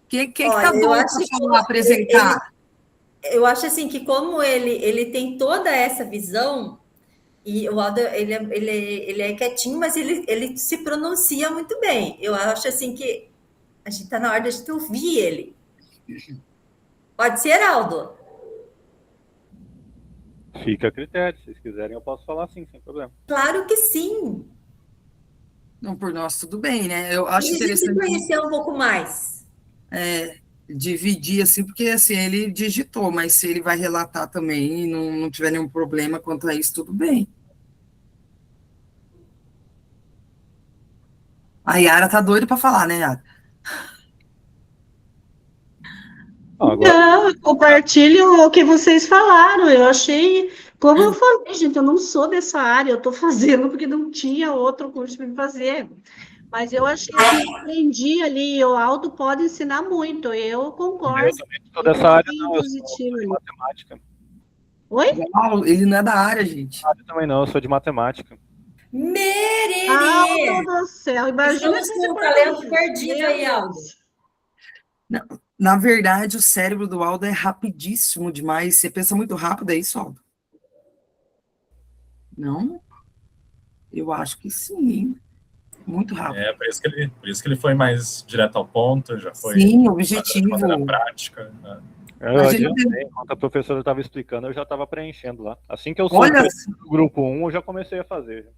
Quem que tá doido para falar, apresentar? Eu acho assim que como ele tem toda essa visão, e o Aldo, ele é quietinho, mas ele se pronuncia muito bem. Eu acho assim que a gente está na hora de a gente ouvir ele. Pode ser, Aldo? Fica a critério. Se vocês quiserem, eu posso falar sim, sem problema. Claro que sim. Não, por nós, tudo bem, né? Eu acho interessante. A gente conhecer um pouco mais. Dividir, assim, porque assim, ele digitou, mas se ele vai relatar também e não tiver nenhum problema quanto a isso, tudo bem. A Yara tá doida para falar, né, Yara? Não, eu compartilho o que vocês falaram. Eu achei, como eu falei, gente, eu não sou dessa área, eu estou fazendo porque não tinha outro curso para fazer. Mas eu achei que eu aprendi ali, o Aldo pode ensinar muito, eu concordo. Eu também sou dessa área, não, eu sou de matemática. Oi? Ele não é da área, gente. Eu também não, eu sou de matemática. Mererê! Meu Deus do céu, imagina Estamos com um talento perdido aí, Aldo. Na verdade, o cérebro do Aldo é rapidíssimo demais. Você pensa muito rápido, é isso, Aldo? Não? Eu acho que sim. Muito rápido. Por isso que ele foi mais direto ao ponto, já foi. Sim, objetivo. De maneira prática. Né? Eu adiantei, enquanto a professora estava explicando, eu já estava preenchendo lá. Assim que eu soube do grupo 1, eu já comecei a fazer.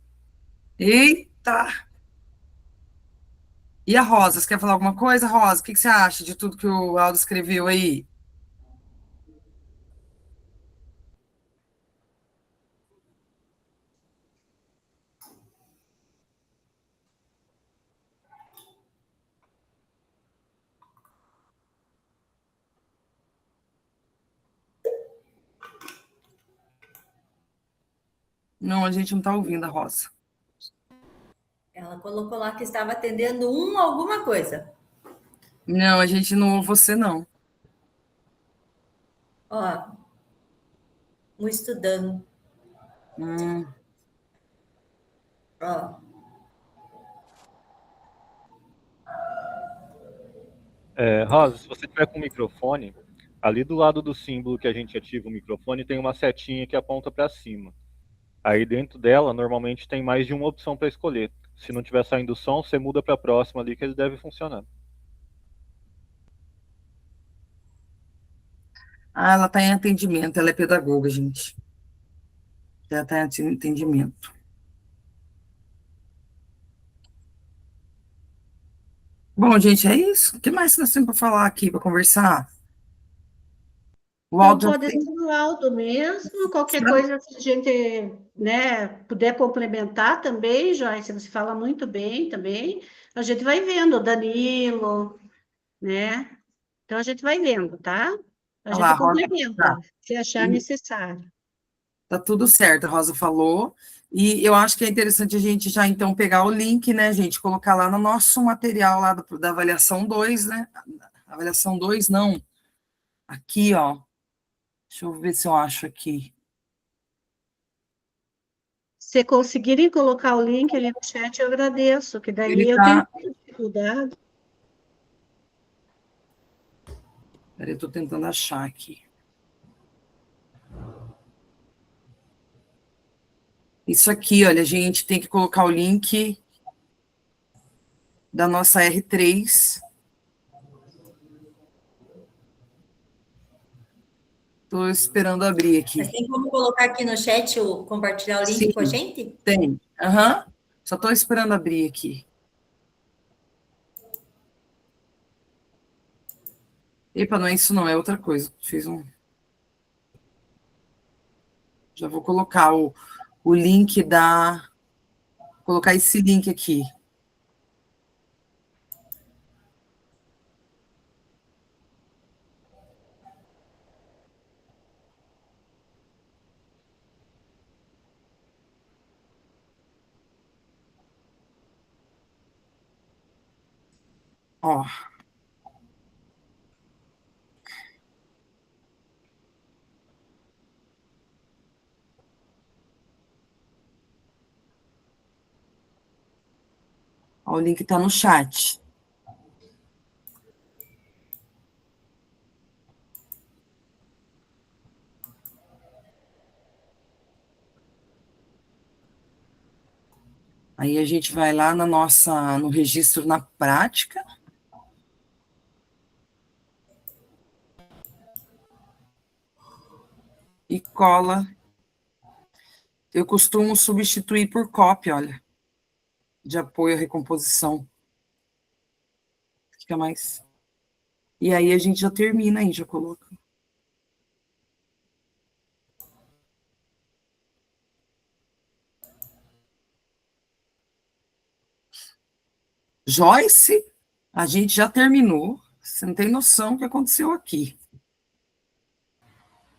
Eita! E a Rosa, você quer falar alguma coisa, Rosa? O que você acha de tudo que o Aldo escreveu aí? Não, a gente não está ouvindo a Rosa. Ela colocou lá que estava atendendo alguma coisa. Não, a gente não ouve você, não. Ó, estudando. Ó. Rosa, se você tiver com o microfone, ali do lado do símbolo que a gente ativa o microfone, tem uma setinha que aponta para cima. Aí dentro dela, normalmente tem mais de uma opção para escolher. Se não estiver saindo som, você muda para a próxima ali que ele deve funcionar. Ah, ela está em atendimento, ela é pedagoga, gente. Ela está em atendimento. Bom, gente, é isso. O que mais nós temos para falar aqui, para conversar? O Não, áudio pode ser o Aldo mesmo, qualquer coisa, se a gente, né, puder complementar também, Joyce, você fala muito bem também, a gente vai vendo, o Danilo, né? Então, a gente vai vendo, tá? A Olha lá, gente a Rosa, complementa, se achar necessário. tá tudo certo, a Rosa falou. E eu acho que é interessante a gente já, então, pegar o link, né, gente, colocar lá no nosso material lá da avaliação 2, né? Avaliação 2, não. Aqui, ó. Deixa eu ver se eu acho aqui. Se conseguirem colocar o link ali no chat, eu agradeço, que daí Ele eu tá... tenho dificuldade. Peraí, eu tô tentando achar aqui. Isso aqui, olha, a gente tem que colocar o link da nossa R3. Estou esperando abrir aqui. Mas tem como colocar aqui no chat, compartilhar o link Sim, com a gente? Tem. Só estou esperando abrir aqui. Epa, não é isso não, é outra coisa. Fiz um... Já vou colocar o link da... Vou colocar esse link aqui. Ó. Ó, o link está no chat. Aí a gente vai lá no registro na prática. E cola. Eu costumo substituir por cópia, olha. De apoio à recomposição. Fica mais... E aí a gente já termina aí, já coloca. Joyce, a gente já terminou. Você não tem noção do que aconteceu aqui.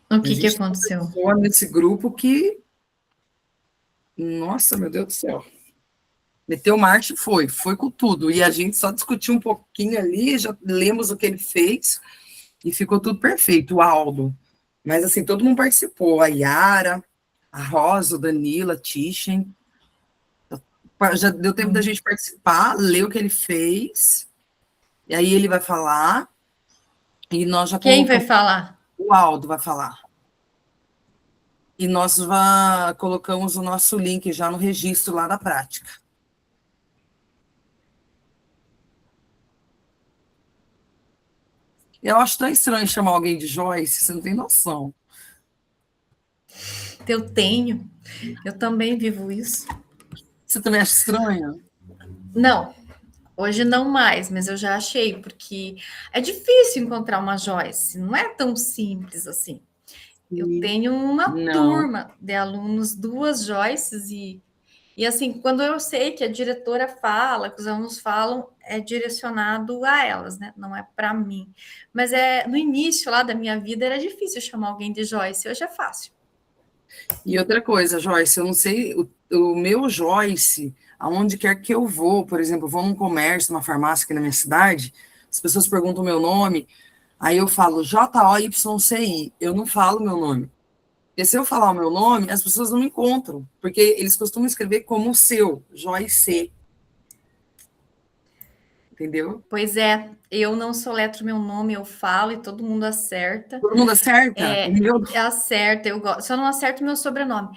O que aconteceu? Nesse grupo que... Nossa, meu Deus do céu. Meteu marcha e foi com tudo. E a gente só discutiu um pouquinho ali, já lemos o que ele fez, e ficou tudo perfeito, o Aldo. Mas, assim, todo mundo participou. A Yara, a Rosa, o Danila, a Tishen. Já deu tempo da gente participar, ler o que ele fez, e aí ele vai falar, e nós já Quem vai falar? O Aldo vai falar. E nós colocamos o nosso link já no registro lá da prática. Eu acho tão estranho chamar alguém de Joyce, você não tem noção. Eu tenho. Eu também vivo isso. Você também acha estranho? Não, hoje não mais, mas eu já achei, porque é difícil encontrar uma Joyce, não é tão simples assim. Eu tenho uma turma de alunos, 2 Joyces, e assim, quando eu sei que a diretora fala, que os alunos falam, é direcionado a elas, né? Não é para mim. Mas no início lá da minha vida era difícil chamar alguém de Joyce, hoje é fácil. E outra coisa, Joyce, eu não sei, o meu Joyce, aonde quer que eu vou, por exemplo, eu vou num comércio, numa farmácia aqui na minha cidade, as pessoas perguntam o meu nome, aí eu falo Joyci, eu não falo meu nome. Porque se eu falar o meu nome, as pessoas não me encontram, porque eles costumam escrever como o seu, Joyce. Entendeu? Pois é, eu não soletro meu nome, eu falo e todo mundo acerta. Todo mundo acerta? Acerta, eu gosto. Só não acerto meu sobrenome.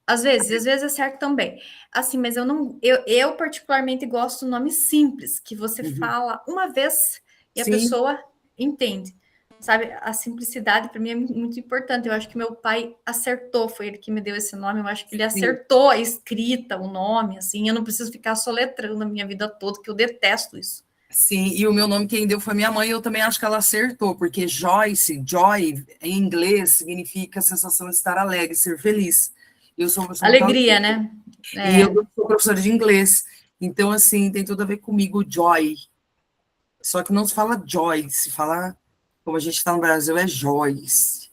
Às vezes acerto também. Assim, mas eu particularmente gosto do nome simples, que você fala uma vez e a pessoa entende. Sabe, a simplicidade para mim é muito importante. Eu acho que meu pai acertou, foi ele que me deu esse nome. Eu acho que ele acertou a escrita, o nome, assim. Eu não preciso ficar soletrando a minha vida toda, que eu detesto isso. Sim, e o meu nome quem deu foi minha mãe, e eu também acho que ela acertou, porque Joyce, joy, em inglês, significa sensação de estar alegre, ser feliz. Eu sou uma pessoa alegria, né? E eu sou professora de inglês, então, assim, tem tudo a ver comigo, joy. Só que não se fala joy, se fala, como a gente está no Brasil, é Joyce.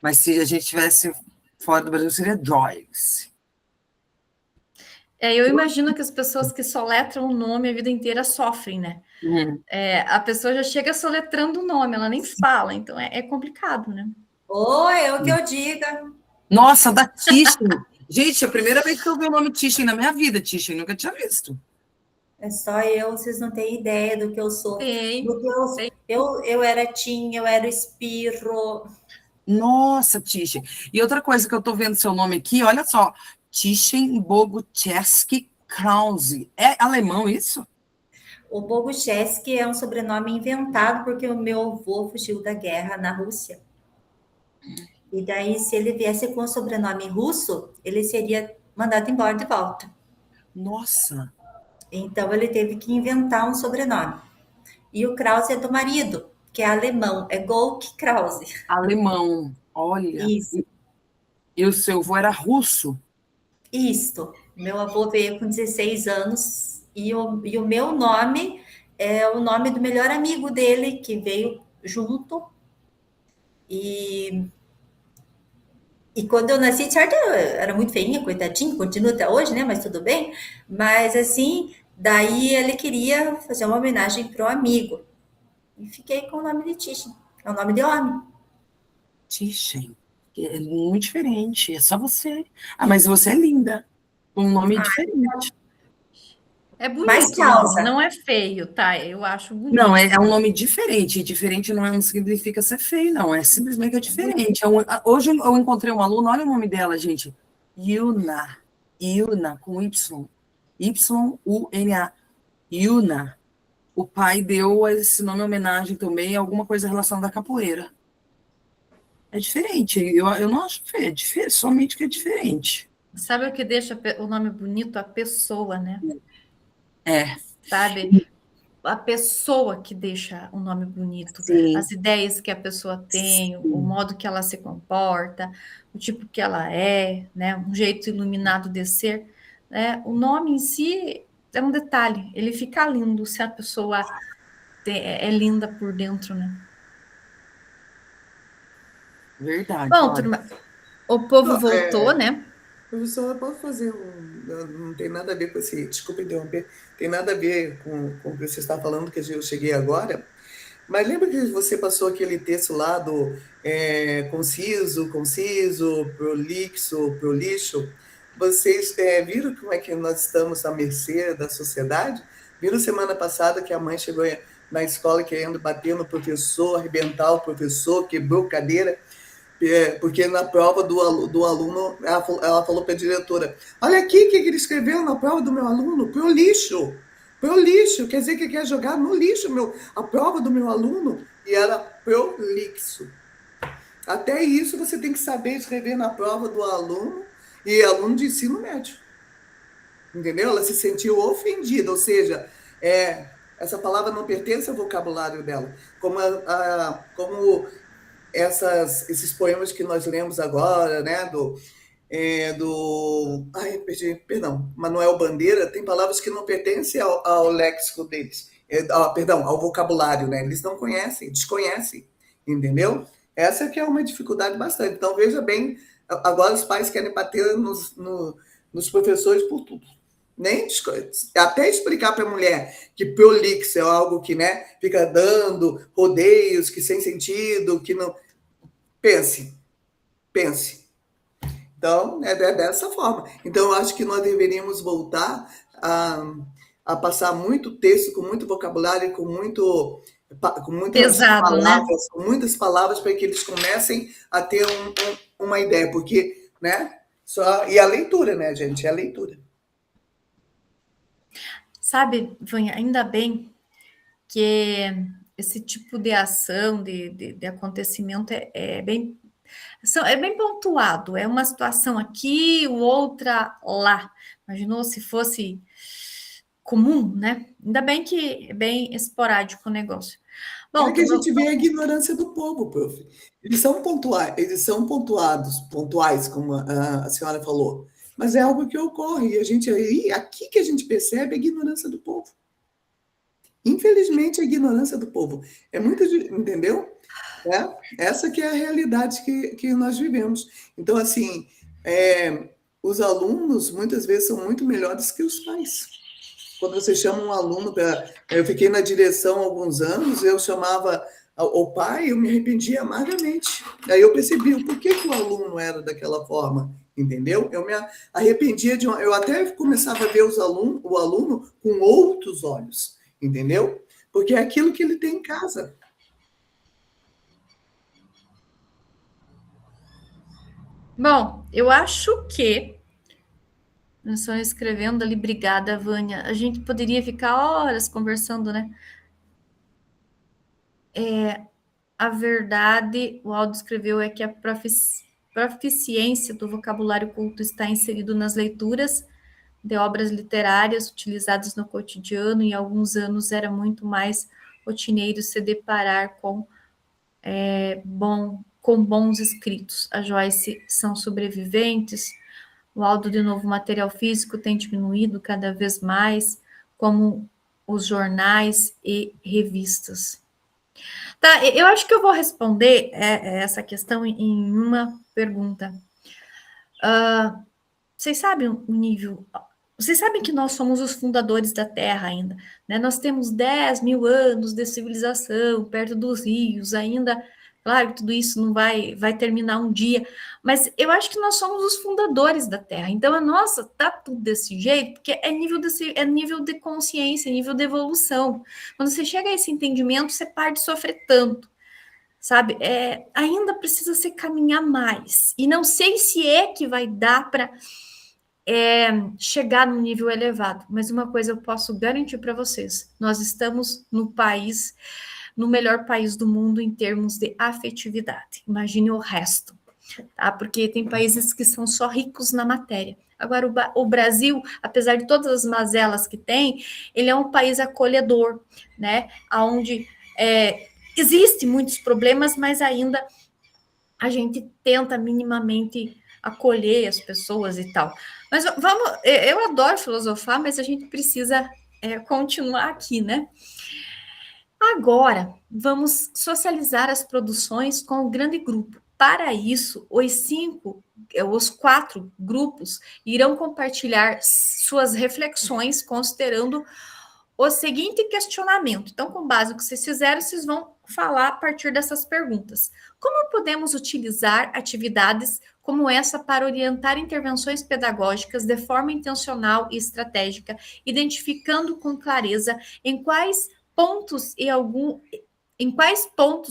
Mas se a gente estivesse fora do Brasil, seria Joyce. Eu imagino que as pessoas que soletram o nome a vida inteira sofrem, né? A pessoa já chega soletrando o nome, ela nem fala, então é complicado, né? É o que eu diga. Nossa, da Tishin. Gente, é a primeira vez que eu vi o nome Tishin na minha vida, Tishin, nunca tinha visto. É só eu, vocês não têm ideia do que eu sou. Tem. Eu era Tim, eu era Espirro. Nossa, Tishin. E outra coisa que eu tô vendo seu nome aqui, olha só, Tishin Bogucheski Krause. É alemão isso? O Bogucheski é um sobrenome inventado porque o meu avô fugiu da guerra na Rússia. E daí, se ele viesse com o sobrenome russo, ele seria mandado embora de volta. Nossa! Então, ele teve que inventar um sobrenome. E o Krause é do marido, que é alemão, é Golk Krause. Alemão, olha. Isso. E o seu avô era russo? Isso. Meu avô veio com 16 anos e o meu nome é o nome do melhor amigo dele, que veio junto. E quando eu nasci, certo, eu era muito feinha, coitadinho, continua até hoje, né? Mas tudo bem. Mas assim, daí ele queria fazer uma homenagem pro amigo. E fiquei com o nome de Tishin. É um nome de homem. Tishin. É muito diferente. É só você. Ah, mas você é linda. Um nome diferente. É bonito, não é feio, tá? Eu acho bonito. Não, é um nome diferente. Diferente não significa ser feio, não. É simplesmente diferente. Hoje eu encontrei uma aluna, olha o nome dela, gente. Yuna. Yuna, com Y. Y-U-N-A. Yuna. O pai deu esse nome em homenagem também a alguma coisa relacionada à capoeira. É diferente. Eu não acho feio. É diferente, somente que é diferente. Sabe o que deixa o nome bonito? A pessoa, né? É. Sabe? A pessoa que deixa o nome bonito. Sim. As ideias que a pessoa tem, o modo que ela se comporta, o tipo que ela é, né? Um jeito iluminado de ser. Né? O nome em si é um detalhe. Ele fica lindo se a pessoa é linda por dentro, né? Verdade. Bom, turma, o povo voltou, né? Professora, pode fazer não tem nada a ver com esse... Desculpa interromper. Tem nada a ver com o que você está falando, que eu cheguei agora. Mas lembra que você passou aquele texto lá do conciso, prolixo, prolixo? Vocês viram como é que nós estamos à mercê da sociedade? Viram semana passada que a mãe chegou na escola querendo bater no professor, arrebentar o professor, quebrou cadeira... porque na prova do aluno, ela falou para a diretora, olha aqui o que ele escreveu na prova do meu aluno, pro lixo, quer dizer que quer jogar no lixo a prova do meu aluno, e era prolixo. Até isso você tem que saber escrever na prova do aluno, e aluno de ensino médio. Entendeu? Ela se sentiu ofendida, ou seja, essa palavra não pertence ao vocabulário dela, como esses poemas que nós lemos agora, né, Manuel Bandeira, tem palavras que não pertencem ao léxico deles, ao vocabulário, né? Eles não conhecem, desconhecem, entendeu? Essa que é uma dificuldade bastante. Então, veja bem Agora os pais querem bater nos professores por tudo. Nem até explicar para a mulher que prolixo é algo que, né, fica dando rodeios, que sem sentido, que não... Pense. Então, é dessa forma. Então, eu acho que nós deveríamos voltar a passar muito texto, com muito vocabulário, com muitas Pesado, palavras, né? com muitas palavras, para que eles comecem a ter uma ideia, porque, né? E a leitura, né, gente? É a leitura. Sabe, Vânia, ainda bem que esse tipo de ação, de acontecimento é bem pontuado. É uma situação aqui, outra lá. Imaginou se fosse comum, né? Ainda bem que é bem esporádico o negócio. Bom, É que a gente vê a ignorância do povo, prof. Eles são pontuais, como a senhora falou. Mas é algo que ocorre. E aqui que a gente percebe a ignorância do povo. Infelizmente, a ignorância do povo. É muito, entendeu? Essa que é a realidade que nós vivemos. Então, assim, os alunos, muitas vezes, são muito melhores que os pais. Quando você chama um aluno para... Eu fiquei na direção há alguns anos, eu chamava o pai, eu me arrependia amargamente. Aí eu percebi o porquê que o aluno era daquela forma, entendeu? Eu me arrependia de... Eu até começava a ver o aluno com outros olhos, entendeu? Porque é aquilo que ele tem em casa. Bom, eu acho que nós estamos escrevendo ali, obrigada, Vânia. A gente poderia ficar horas conversando, né? A verdade, o Aldo escreveu, é que a proficiência do vocabulário culto está inserido nas leituras de obras literárias utilizadas no cotidiano, e há alguns anos era muito mais rotineiro se deparar com bons escritos. A Joyce são sobreviventes. O Aldo, de novo, o material físico tem diminuído cada vez mais, como os jornais e revistas. Tá, eu acho que eu vou responder essa questão em uma pergunta. Vocês sabem o nível... Vocês sabem que nós somos os fundadores da Terra ainda, né? Nós temos 10 mil anos de civilização perto dos rios, ainda... Claro que tudo isso não vai terminar um dia, mas eu acho que nós somos os fundadores da Terra. Então, a nossa tá tudo desse jeito, porque é nível de consciência, nível de evolução. Quando você chega a esse entendimento, você para de sofrer tanto, sabe? Ainda precisa se caminhar mais. E não sei se é que vai dar para chegar num nível elevado, mas uma coisa eu posso garantir para vocês: nós estamos no melhor país do mundo em termos de afetividade. Imagine o resto, tá? Porque tem países que são só ricos na matéria. Agora, o Brasil, apesar de todas as mazelas que tem, ele é um país acolhedor, né? Onde existem muitos problemas, mas ainda a gente tenta minimamente acolher as pessoas e tal. Mas eu adoro filosofar, mas a gente precisa continuar aqui, né? Agora, vamos socializar as produções com o grande grupo. Para isso, os 4 grupos irão compartilhar suas reflexões considerando o seguinte questionamento. Então, com base no que vocês fizeram, vocês vão falar a partir dessas perguntas. Como podemos utilizar atividades como essa para orientar intervenções pedagógicas de forma intencional e estratégica, identificando com clareza em quais pontos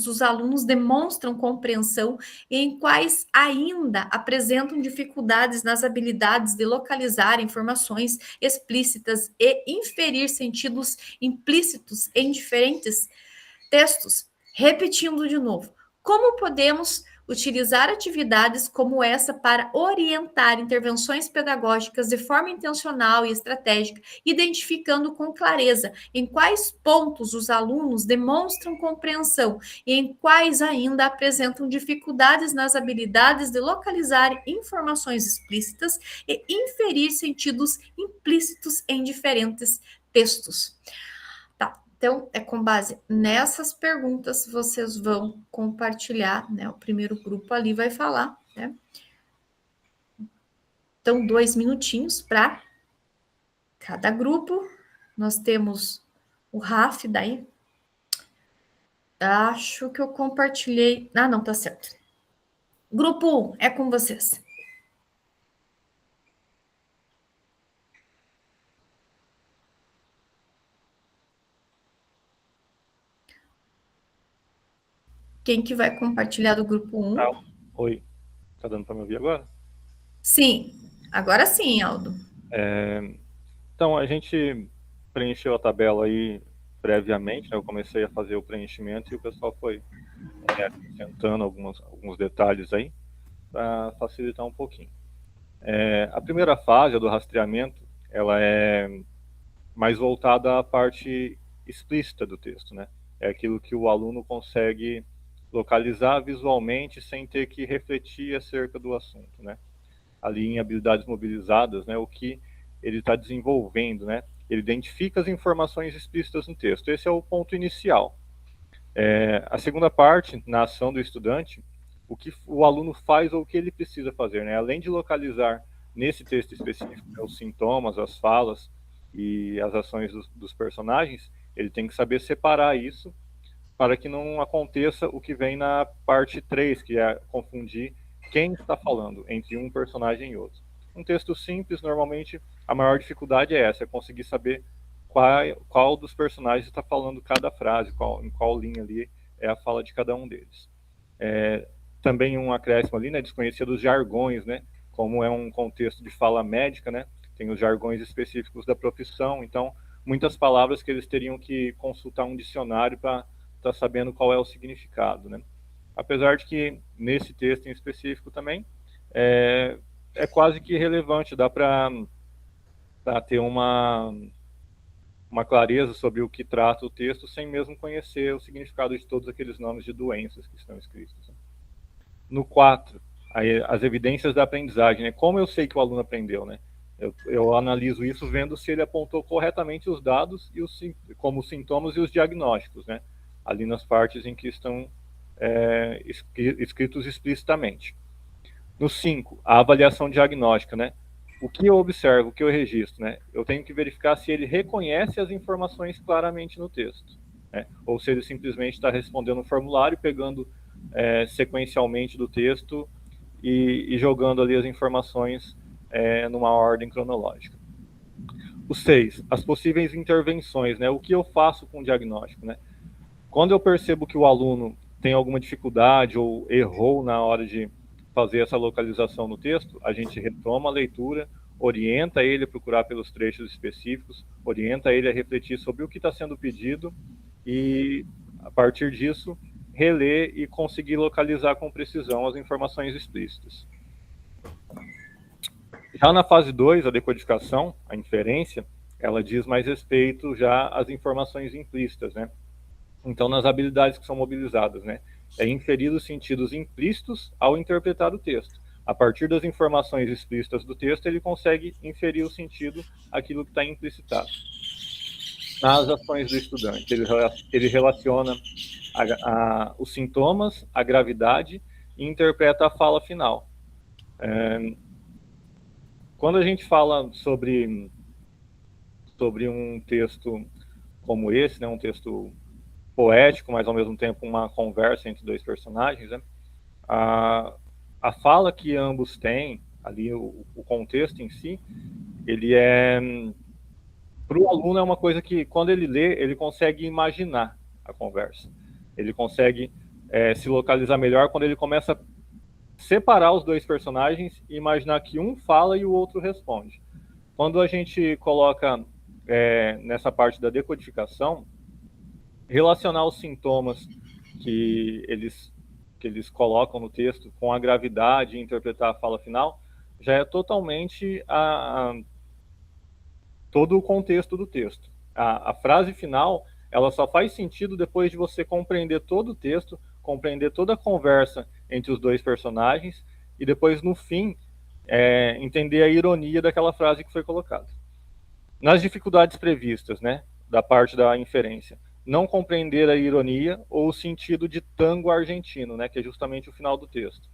os alunos demonstram compreensão e em quais ainda apresentam dificuldades nas habilidades de localizar informações explícitas e inferir sentidos implícitos em diferentes textos. Repetindo de novo, como podemos utilizar atividades como essa para orientar intervenções pedagógicas de forma intencional e estratégica, identificando com clareza em quais pontos os alunos demonstram compreensão e em quais ainda apresentam dificuldades nas habilidades de localizar informações explícitas e inferir sentidos implícitos em diferentes textos. Então, com base nessas perguntas, vocês vão compartilhar, né? O primeiro grupo ali vai falar, né? Então, 2 minutinhos para cada grupo. Nós temos o RAF daí. Acho que eu compartilhei. Ah, não, tá certo. Grupo 1, é com vocês. Quem que vai compartilhar do grupo 1? Oi, tá dando para me ouvir agora? Sim, agora sim, Aldo. Então, a gente preencheu a tabela aí previamente, né? Eu comecei a fazer o preenchimento e o pessoal foi acrescentando alguns detalhes aí para facilitar um pouquinho. A primeira fase, a do rastreamento, ela é mais voltada à parte explícita do texto, né? É aquilo que o aluno consegue localizar visualmente sem ter que refletir acerca do assunto, né? Ali em habilidades mobilizadas, né? O que ele está desenvolvendo, né? Ele identifica as informações explícitas no texto. Esse é o ponto inicial. A segunda parte, na ação do estudante, o que o aluno faz ou o que ele precisa fazer, né? Além de localizar nesse texto específico, né, os sintomas, as falas e as ações dos personagens, ele tem que saber separar isso para que não aconteça o que vem na parte 3, que é confundir quem está falando entre um personagem e outro. Um texto simples, normalmente, a maior dificuldade é essa, é conseguir saber qual dos personagens está falando cada frase, em qual linha ali é a fala de cada um deles. Também um acréscimo ali, né, desconhecer dos jargões, né, como é um contexto de fala médica, né, tem os jargões específicos da profissão, então muitas palavras que eles teriam que consultar um dicionário para estar sabendo qual é o significado, né. Apesar de que nesse texto em específico também é quase que irrelevante, dá para ter uma clareza sobre o que trata o texto sem mesmo conhecer o significado de todos aqueles nomes de doenças que estão escritos. No 4, as evidências da aprendizagem, né? Como eu sei que o aluno aprendeu, né? Eu analiso isso vendo se ele apontou corretamente os dados, como os sintomas e os diagnósticos, né? Ali nas partes em que estão escritos explicitamente. No 5, a avaliação diagnóstica, né? O que eu observo, o que eu registro, né? Eu tenho que verificar se ele reconhece as informações claramente no texto, né? Ou se ele simplesmente está respondendo um formulário, pegando sequencialmente do texto e jogando ali as informações numa ordem cronológica. O 6, as possíveis intervenções, né? O que eu faço com o diagnóstico, né? Quando eu percebo que o aluno tem alguma dificuldade ou errou na hora de fazer essa localização no texto, a gente retoma a leitura, orienta ele a procurar pelos trechos específicos, orienta ele a refletir sobre o que está sendo pedido e, a partir disso, reler e conseguir localizar com precisão as informações explícitas. Já na fase 2, a decodificação, a inferência, ela diz mais respeito já às informações implícitas, né? Então, nas habilidades que são mobilizadas, né? É inferir os sentidos implícitos ao interpretar o texto. A partir das informações explícitas do texto, ele consegue inferir o sentido àquilo que está implicitado. Nas ações do estudante, ele relaciona os sintomas, a gravidade e interpreta a fala final. Quando a gente fala sobre um texto como esse, né, um texto poético, mas ao mesmo tempo uma conversa entre dois personagens, né? A fala que ambos têm, ali o contexto em si, ele para o aluno é uma coisa que, quando ele lê, ele consegue imaginar a conversa. Ele consegue se localizar melhor quando ele começa a separar os dois personagens e imaginar que um fala e o outro responde. Quando a gente coloca nessa parte da decodificação, relacionar os sintomas que eles colocam no texto com a gravidade e interpretar a fala final, já é totalmente todo o contexto do texto. A frase final, ela só faz sentido depois de você compreender todo o texto, compreender toda a conversa entre os dois personagens e depois, no fim, entender a ironia daquela frase que foi colocada. Nas dificuldades previstas, né, da parte da inferência, não compreender a ironia ou o sentido de tango argentino, né, que é justamente o final do texto.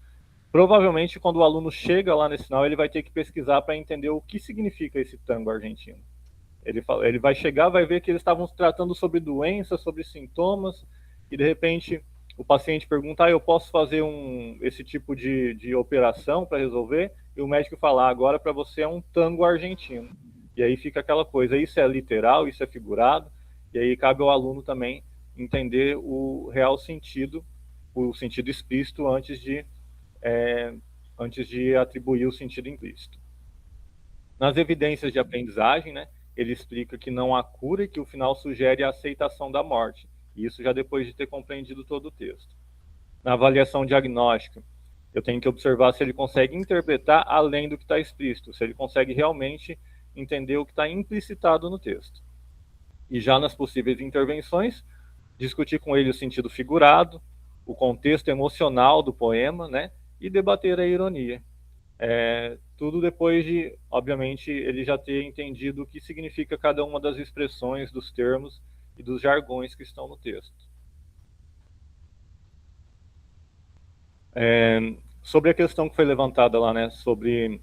provavelmente, quando o aluno chega lá nesse final, ele vai ter que pesquisar para entender o que significa esse tango argentino. Ele vai chegar, vai ver que eles estavam tratando sobre doenças, sobre sintomas, e de repente o paciente pergunta, eu posso fazer esse tipo de operação para resolver? E o médico fala, agora para você é um tango argentino. E aí fica aquela coisa, isso é literal, isso é figurado, e aí cabe ao aluno também entender o real sentido, o sentido explícito antes de atribuir o sentido implícito. Nas evidências de aprendizagem, né, ele explica que não há cura e que o final sugere a aceitação da morte, isso já depois de ter compreendido todo o texto. Na avaliação diagnóstica, eu tenho que observar se ele consegue interpretar além do que está explícito, se ele consegue realmente entender o que está implicitado no texto. E já nas possíveis intervenções, discutir com ele o sentido figurado, o contexto emocional do poema, né, e debater a ironia. Tudo depois de, obviamente, ele já ter entendido o que significa cada uma das expressões, dos termos e dos jargões que estão no texto. Sobre a questão que foi levantada lá, né, sobre...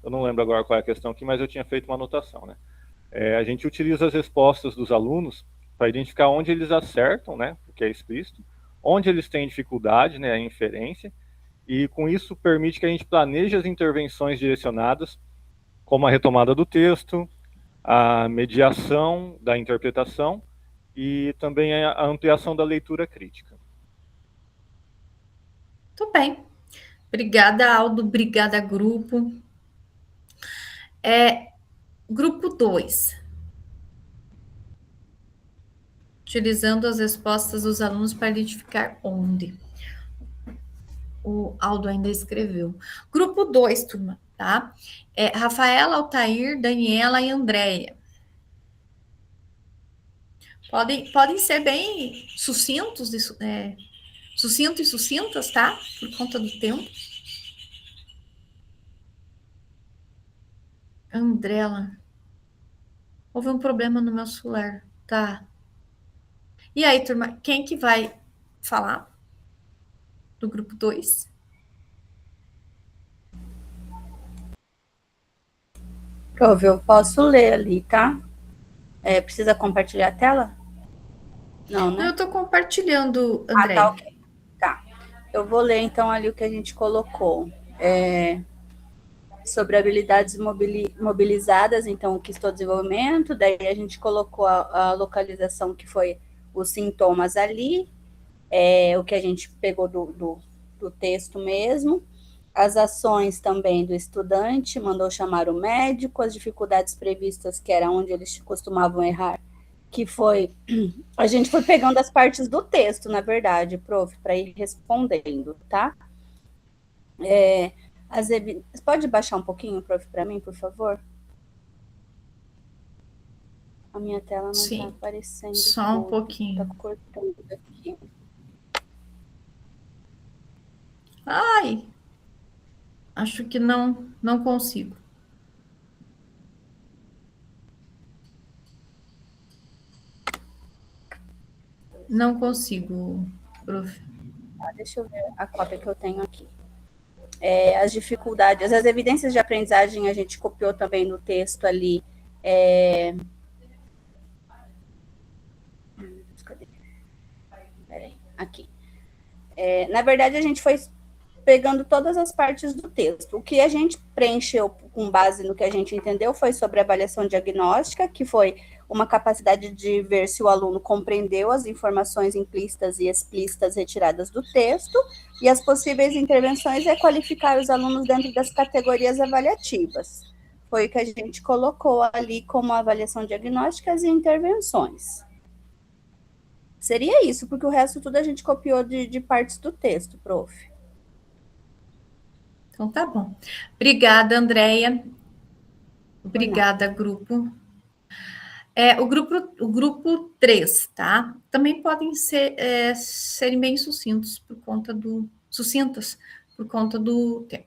eu não lembro agora qual é a questão aqui, mas eu tinha feito uma anotação, né? A gente utiliza as respostas dos alunos para identificar onde eles acertam, né, porque é explícito, onde eles têm dificuldade, né, a inferência, e com isso permite que a gente planeje as intervenções direcionadas, como a retomada do texto, a mediação da interpretação e também a ampliação da leitura crítica. Tudo bem. Obrigada, Aldo. Obrigada, grupo. Grupo 2. Utilizando as respostas dos alunos para identificar onde. O Aldo ainda escreveu. Grupo 2, turma, tá? Rafaela, Altair, Daniela e Andréia. Podem ser bem sucintos, sucinto e sucintas, tá? Por conta do tempo. Andrela. Houve um problema no meu celular. Tá. E aí, turma, quem que vai falar? Do grupo 2? Prof, eu posso ler ali, tá? Precisa compartilhar a tela? Não, né? Eu tô compartilhando, André. Tá, ok. Tá. Eu vou ler, então, ali o que a gente colocou. Sobre habilidades mobilizadas, então, o que estou desenvolvimento, daí a gente colocou a localização, que foi os sintomas ali, o que a gente pegou do texto mesmo, as ações também do estudante, mandou chamar o médico, as dificuldades previstas, que era onde eles costumavam errar, que foi... A gente foi pegando as partes do texto, na verdade, prof, para ir respondendo, tá? Pode baixar um pouquinho, prof, para mim, por favor? A minha tela não está aparecendo. Só um pouquinho. Está cortando aqui. Ai! Acho que não consigo. Não consigo, prof. Deixa eu ver a cópia que eu tenho aqui. As dificuldades, as evidências de aprendizagem a gente copiou também no texto ali. Cadê? Peraí, aqui. Na verdade, a gente foi pegando todas as partes do texto. O que a gente preencheu com base no que a gente entendeu foi sobre a avaliação diagnóstica, que foi uma capacidade de ver se o aluno compreendeu as informações implícitas e explícitas retiradas do texto, e as possíveis intervenções é qualificar os alunos dentro das categorias avaliativas. Foi o que a gente colocou ali como avaliação diagnóstica e intervenções. Seria isso, porque o resto tudo a gente copiou de partes do texto, prof. Então, tá bom. Obrigada, Andréia. Obrigada, grupo. O grupo 3, tá? Também podem serem bem sucintas por conta do tempo.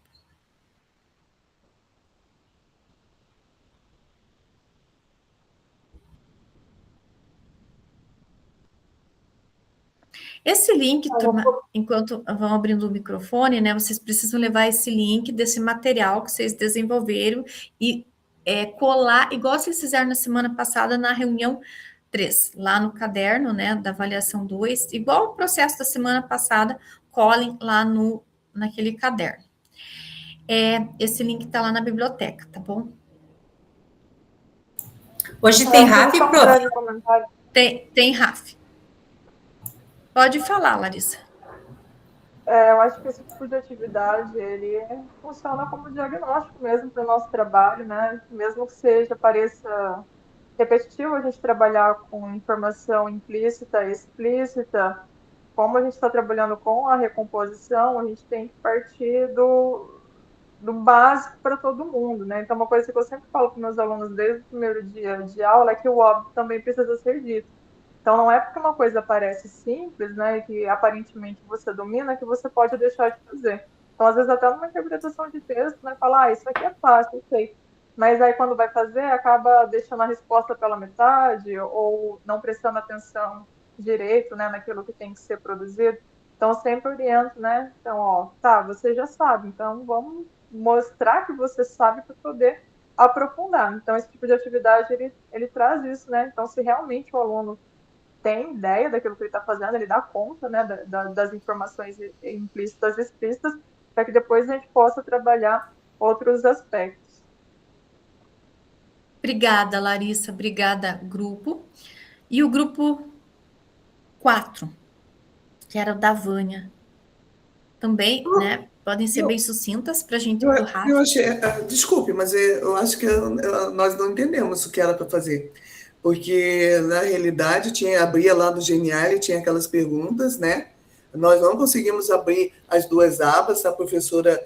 Esse link, turma, enquanto vão abrindo o microfone, né, vocês precisam levar esse link desse material que vocês desenvolveram e colar, igual vocês fizeram na semana passada na reunião 3, lá no caderno, né, da avaliação 2, igual o processo da semana passada, colhem lá naquele caderno. Esse link está lá na biblioteca, tá bom? Hoje tem RAF, prof? Tem RAF. Pode falar, Larissa. Eu acho que esse tipo de atividade, ele funciona como diagnóstico mesmo para o nosso trabalho, né? Mesmo que pareça repetitivo a gente trabalhar com informação implícita e explícita, como a gente está trabalhando com a recomposição, a gente tem que partir do básico para todo mundo, né? Então, uma coisa que eu sempre falo para meus alunos desde o primeiro dia de aula é que o óbvio também precisa ser dito. Então, não é porque uma coisa parece simples, né, que aparentemente você domina, que você pode deixar de fazer. Então, às vezes, até numa interpretação de texto, né, falar, isso aqui é fácil, eu sei. Mas aí, quando vai fazer, acaba deixando a resposta pela metade ou não prestando atenção direito, né, naquilo que tem que ser produzido. Então, eu sempre oriento, né, então, você já sabe, então vamos mostrar que você sabe para poder aprofundar. Então, esse tipo de atividade, ele traz isso, né, então, se realmente o aluno tem ideia daquilo que ele está fazendo, ele dá conta, né, das informações implícitas e explícitas, para que depois a gente possa trabalhar outros aspectos. Obrigada, Larissa. Obrigada, grupo. E o grupo 4, que era o da Vânia. Também, né, podem ser bem sucintas para a gente ir para o Rafa. Eu achei, desculpe, mas eu acho que nós não entendemos o que era para fazer. Porque, na realidade, abria lá no Genial e tinha aquelas perguntas, né? Nós não conseguimos abrir as duas abas, a professora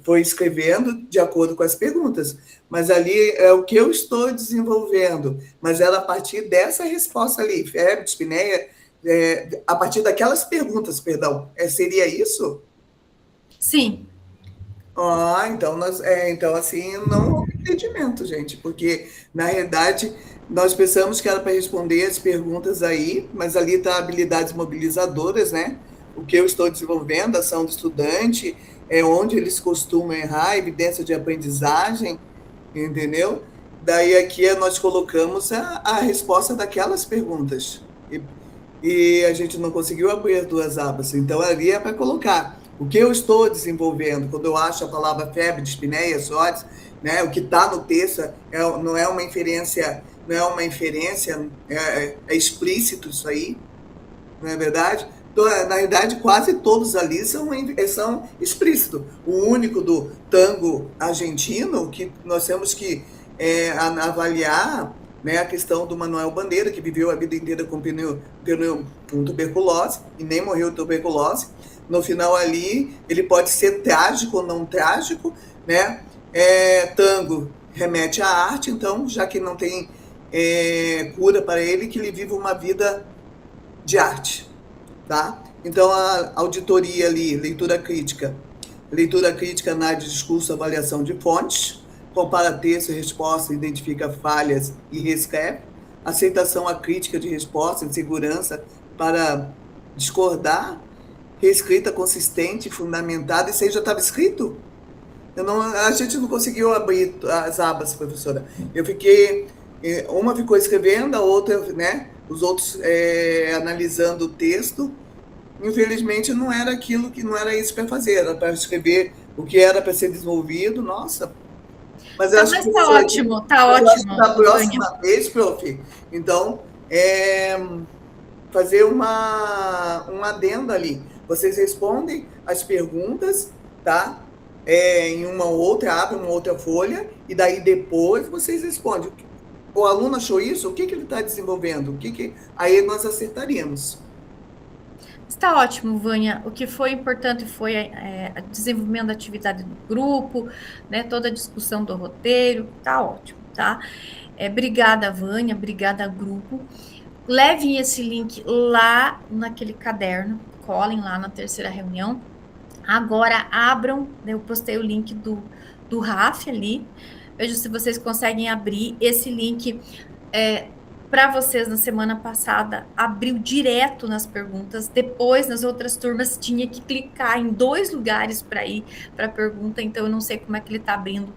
foi escrevendo de acordo com as perguntas. Mas ali é o que eu estou desenvolvendo. Mas era a partir dessa resposta ali, febre, dispneia, a partir daquelas perguntas, perdão. Seria isso? Sim. Então, assim, não houve entendimento, gente, porque, na realidade, nós pensamos que era para responder as perguntas aí, mas ali está habilidades mobilizadoras, né? O que eu estou desenvolvendo, ação do estudante, onde eles costumam errar, evidência de aprendizagem, entendeu? Daí aqui nós colocamos a resposta daquelas perguntas. E a gente não conseguiu abrir as duas abas, então ali é para colocar o que eu estou desenvolvendo, quando eu acho a palavra febre, dispneia, SODS, né, o que está no texto não é uma inferência, é explícito isso aí, não é verdade? Então, na verdade, quase todos ali são explícitos. O único do tango argentino, que nós temos que avaliar, né, a questão do Manuel Bandeira, que viveu a vida inteira com tuberculose e nem morreu de tuberculose. No final ali, ele pode ser trágico ou não trágico, né? Tango remete à arte, então, já que não tem cura para ele, que ele viva uma vida de arte, tá? Então, a auditoria ali, leitura crítica, análise de discurso, avaliação de fontes, compara texto e resposta, identifica falhas e reescreve, aceitação à crítica de resposta, segurança para discordar, reescrita consistente, fundamentada. Isso aí já estava escrito? A gente não conseguiu abrir as abas, professora. Uma ficou escrevendo, a outra, né, os outros analisando o texto. Infelizmente, não era isso para fazer, era para escrever o que era para ser desenvolvido. Nossa! Mas eu acho que tá ótimo, tá ótimo. Da próxima vez, prof, então, fazer um adendo ali. Vocês respondem as perguntas, tá? Em uma outra, abre uma outra folha, e daí depois vocês respondem. O aluno achou isso? O que ele está desenvolvendo? Aí nós acertaríamos. Está ótimo, Vânia. O que foi importante foi o desenvolvimento da atividade do grupo, né? Toda a discussão do roteiro, está ótimo, tá? Obrigada, Vânia, obrigada, grupo. Levem esse link lá naquele caderno, colhem lá na terceira reunião. Agora abram, eu postei o link do RAF ali, veja se vocês conseguem abrir esse link. para vocês na semana passada, abriu direto nas perguntas. Depois, nas outras turmas, tinha que clicar em 2 lugares para ir para a pergunta. Então, eu não sei como é que ele está abrindo.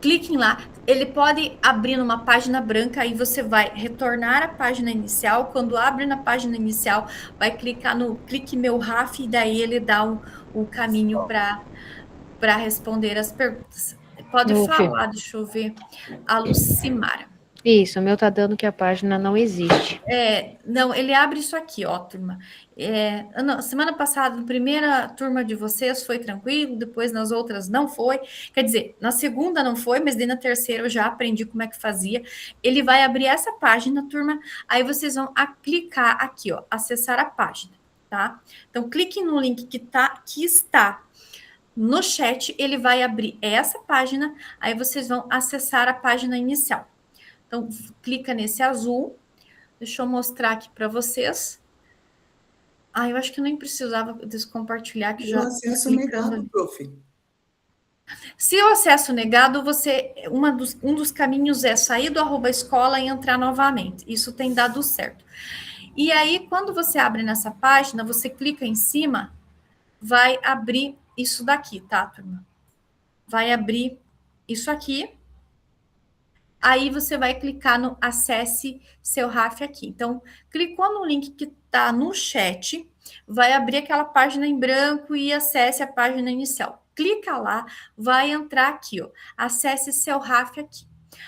Cliquem lá. Ele pode abrir numa página branca, aí você vai retornar à página inicial. Quando abre na página inicial, vai clicar no clique meu RAF e daí ele dá o caminho para responder as perguntas. Pode falar, deixa eu ver. A Lucimara. Isso, o meu tá dando que a página não existe. Não, ele abre isso aqui, ó, turma. Semana passada, na primeira turma de vocês foi tranquilo, depois nas outras não foi. Quer dizer, na segunda não foi, mas daí na terceira eu já aprendi como é que fazia. Ele vai abrir essa página, turma, aí vocês vão clicar aqui, ó, acessar a página, tá? Então, clique no link que está no chat, ele vai abrir essa página, aí vocês vão acessar a página inicial. Então, clica nesse azul. Deixa eu mostrar aqui para vocês. Eu acho que eu nem precisava descompartilhar, que já... O acesso negado, prof. Se o acesso negado, um dos caminhos é sair do @escola e entrar novamente. Isso tem dado certo. E aí, quando você abre nessa página, você clica em cima, vai abrir isso daqui, tá, turma? Vai abrir isso aqui. Aí você vai clicar no acesse seu RAF aqui. Então, clicou no link que está no chat, vai abrir aquela página em branco e acesse a página inicial. Clica lá, vai entrar aqui, ó, acesse seu RAF aqui.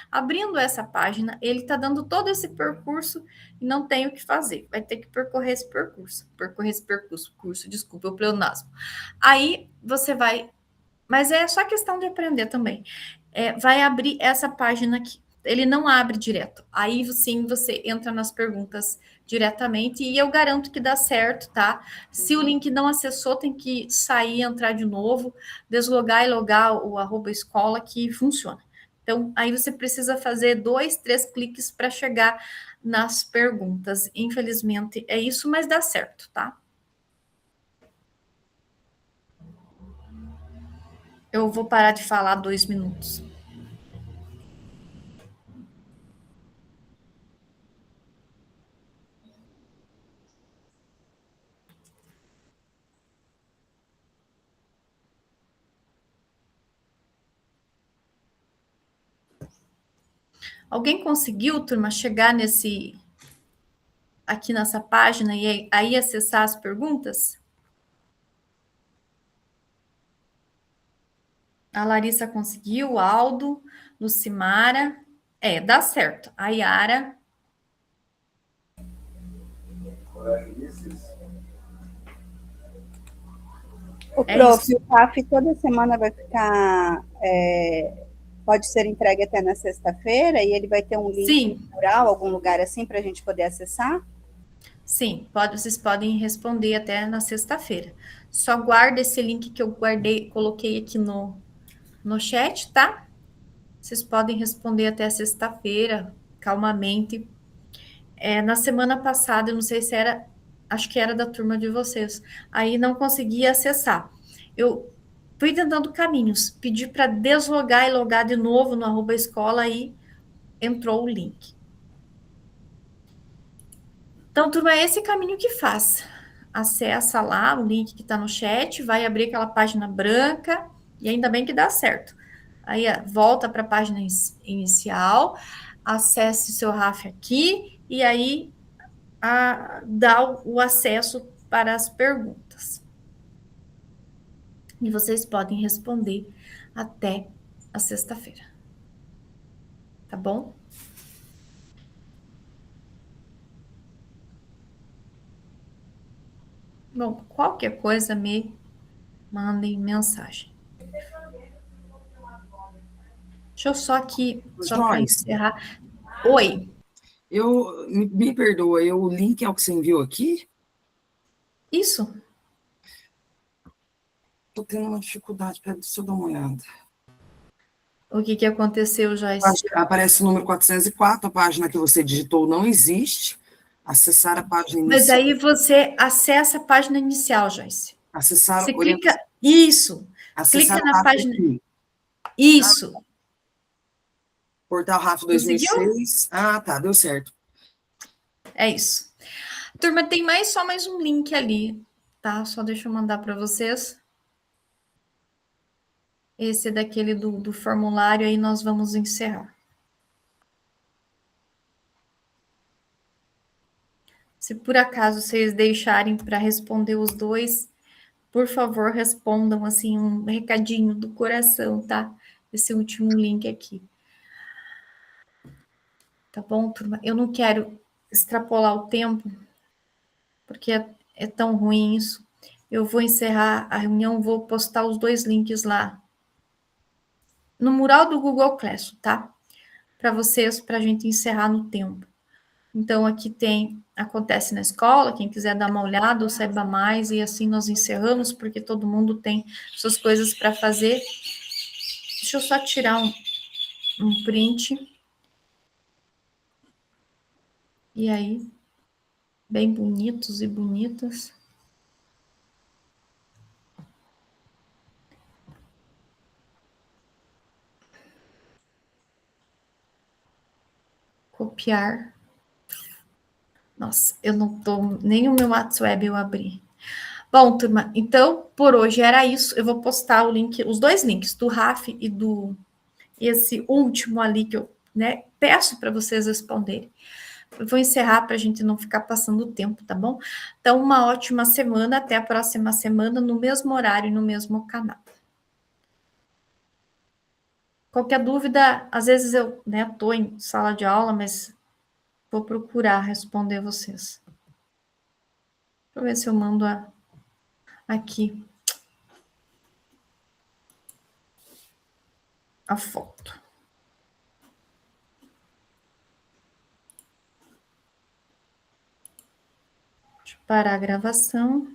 Abrindo essa página, ele está dando todo esse percurso e não tem o que fazer. Vai ter que percorrer esse percurso. Desculpa o pleonasmo. Aí você vai... Mas é só questão de aprender também. Vai abrir essa página aqui. Ele não abre direto. Aí sim você entra nas perguntas diretamente e eu garanto que dá certo, tá? Se o link não acessou, tem que sair, entrar de novo, deslogar e logar o @escola que funciona. Então, aí você precisa fazer 2, 3 cliques para chegar nas perguntas. Infelizmente é isso, mas dá certo, tá? Eu vou parar de falar 2 minutos. Alguém conseguiu, turma, chegar aqui nessa página e aí acessar as perguntas? A Larissa conseguiu, o Aldo, Lucimara. Dá certo. A Yara. O RAF toda semana vai ficar... pode ser entregue até na sexta-feira e ele vai ter um link mural, algum lugar assim, para a gente poder acessar? Sim, vocês podem responder até na sexta-feira. Só guarda esse link que eu coloquei aqui no chat, tá? Vocês podem responder até sexta-feira, calmamente. Na semana passada, eu não sei se era, acho que era da turma de vocês, aí não conseguia acessar. Eu fui tentando caminhos, pedi para deslogar e logar de novo no @escola e entrou o link. Então, turma, é esse caminho que faz. Acessa lá o link que está no chat, vai abrir aquela página branca, e ainda bem que dá certo. Aí, volta para a página inicial, acesse o seu RAF aqui, e aí dá o acesso para as perguntas. E vocês podem responder até a sexta-feira. Tá bom? Bom, qualquer coisa me mandem mensagem. Deixa eu só aqui, só para encerrar. Oi. Me perdoa, o link é o que você enviou aqui? Isso. Estou tendo uma dificuldade, deixa eu dar uma olhada. O que aconteceu, Joyce? Aparece o número 404, a página que você digitou não existe. Acessar a página inicial. Mas aí você acessa a página inicial, Joyce. Acessar você clica. Isso. Acessar clica na página. Aqui. Isso. Portal RAF Conseguiu? 2006. Ah, tá, deu certo. É isso. Turma, tem só mais um link ali, tá? Só deixa eu mandar para vocês. Esse é daquele do formulário, aí nós vamos encerrar. Se por acaso vocês deixarem para responder os dois, por favor, respondam assim um recadinho do coração, tá? Esse último link aqui. Tá bom, turma? Eu não quero extrapolar o tempo, porque é tão ruim isso. Eu vou encerrar a reunião, vou postar os dois links lá no mural do Google Classroom, tá? Para vocês, para a gente encerrar no tempo. Então, aqui acontece na escola, quem quiser dar uma olhada ou saiba mais, e assim nós encerramos, porque todo mundo tem suas coisas para fazer. Deixa eu só tirar um print. E aí, bem bonitos e bonitas. Copiar. Nossa, eu não tô... Nem o meu WhatsApp eu abri. Bom, turma, então, por hoje era isso. Eu vou postar o link, os dois links, do RAF e esse último ali que eu, né, peço para vocês responderem. Eu vou encerrar para a gente não ficar passando o tempo, tá bom? Então, uma ótima semana. Até a próxima semana, no mesmo horário e no mesmo canal. Qualquer dúvida, às vezes eu estou em sala de aula, mas vou procurar responder vocês. Deixa eu ver se eu mando aqui a foto. Deixa eu parar a gravação.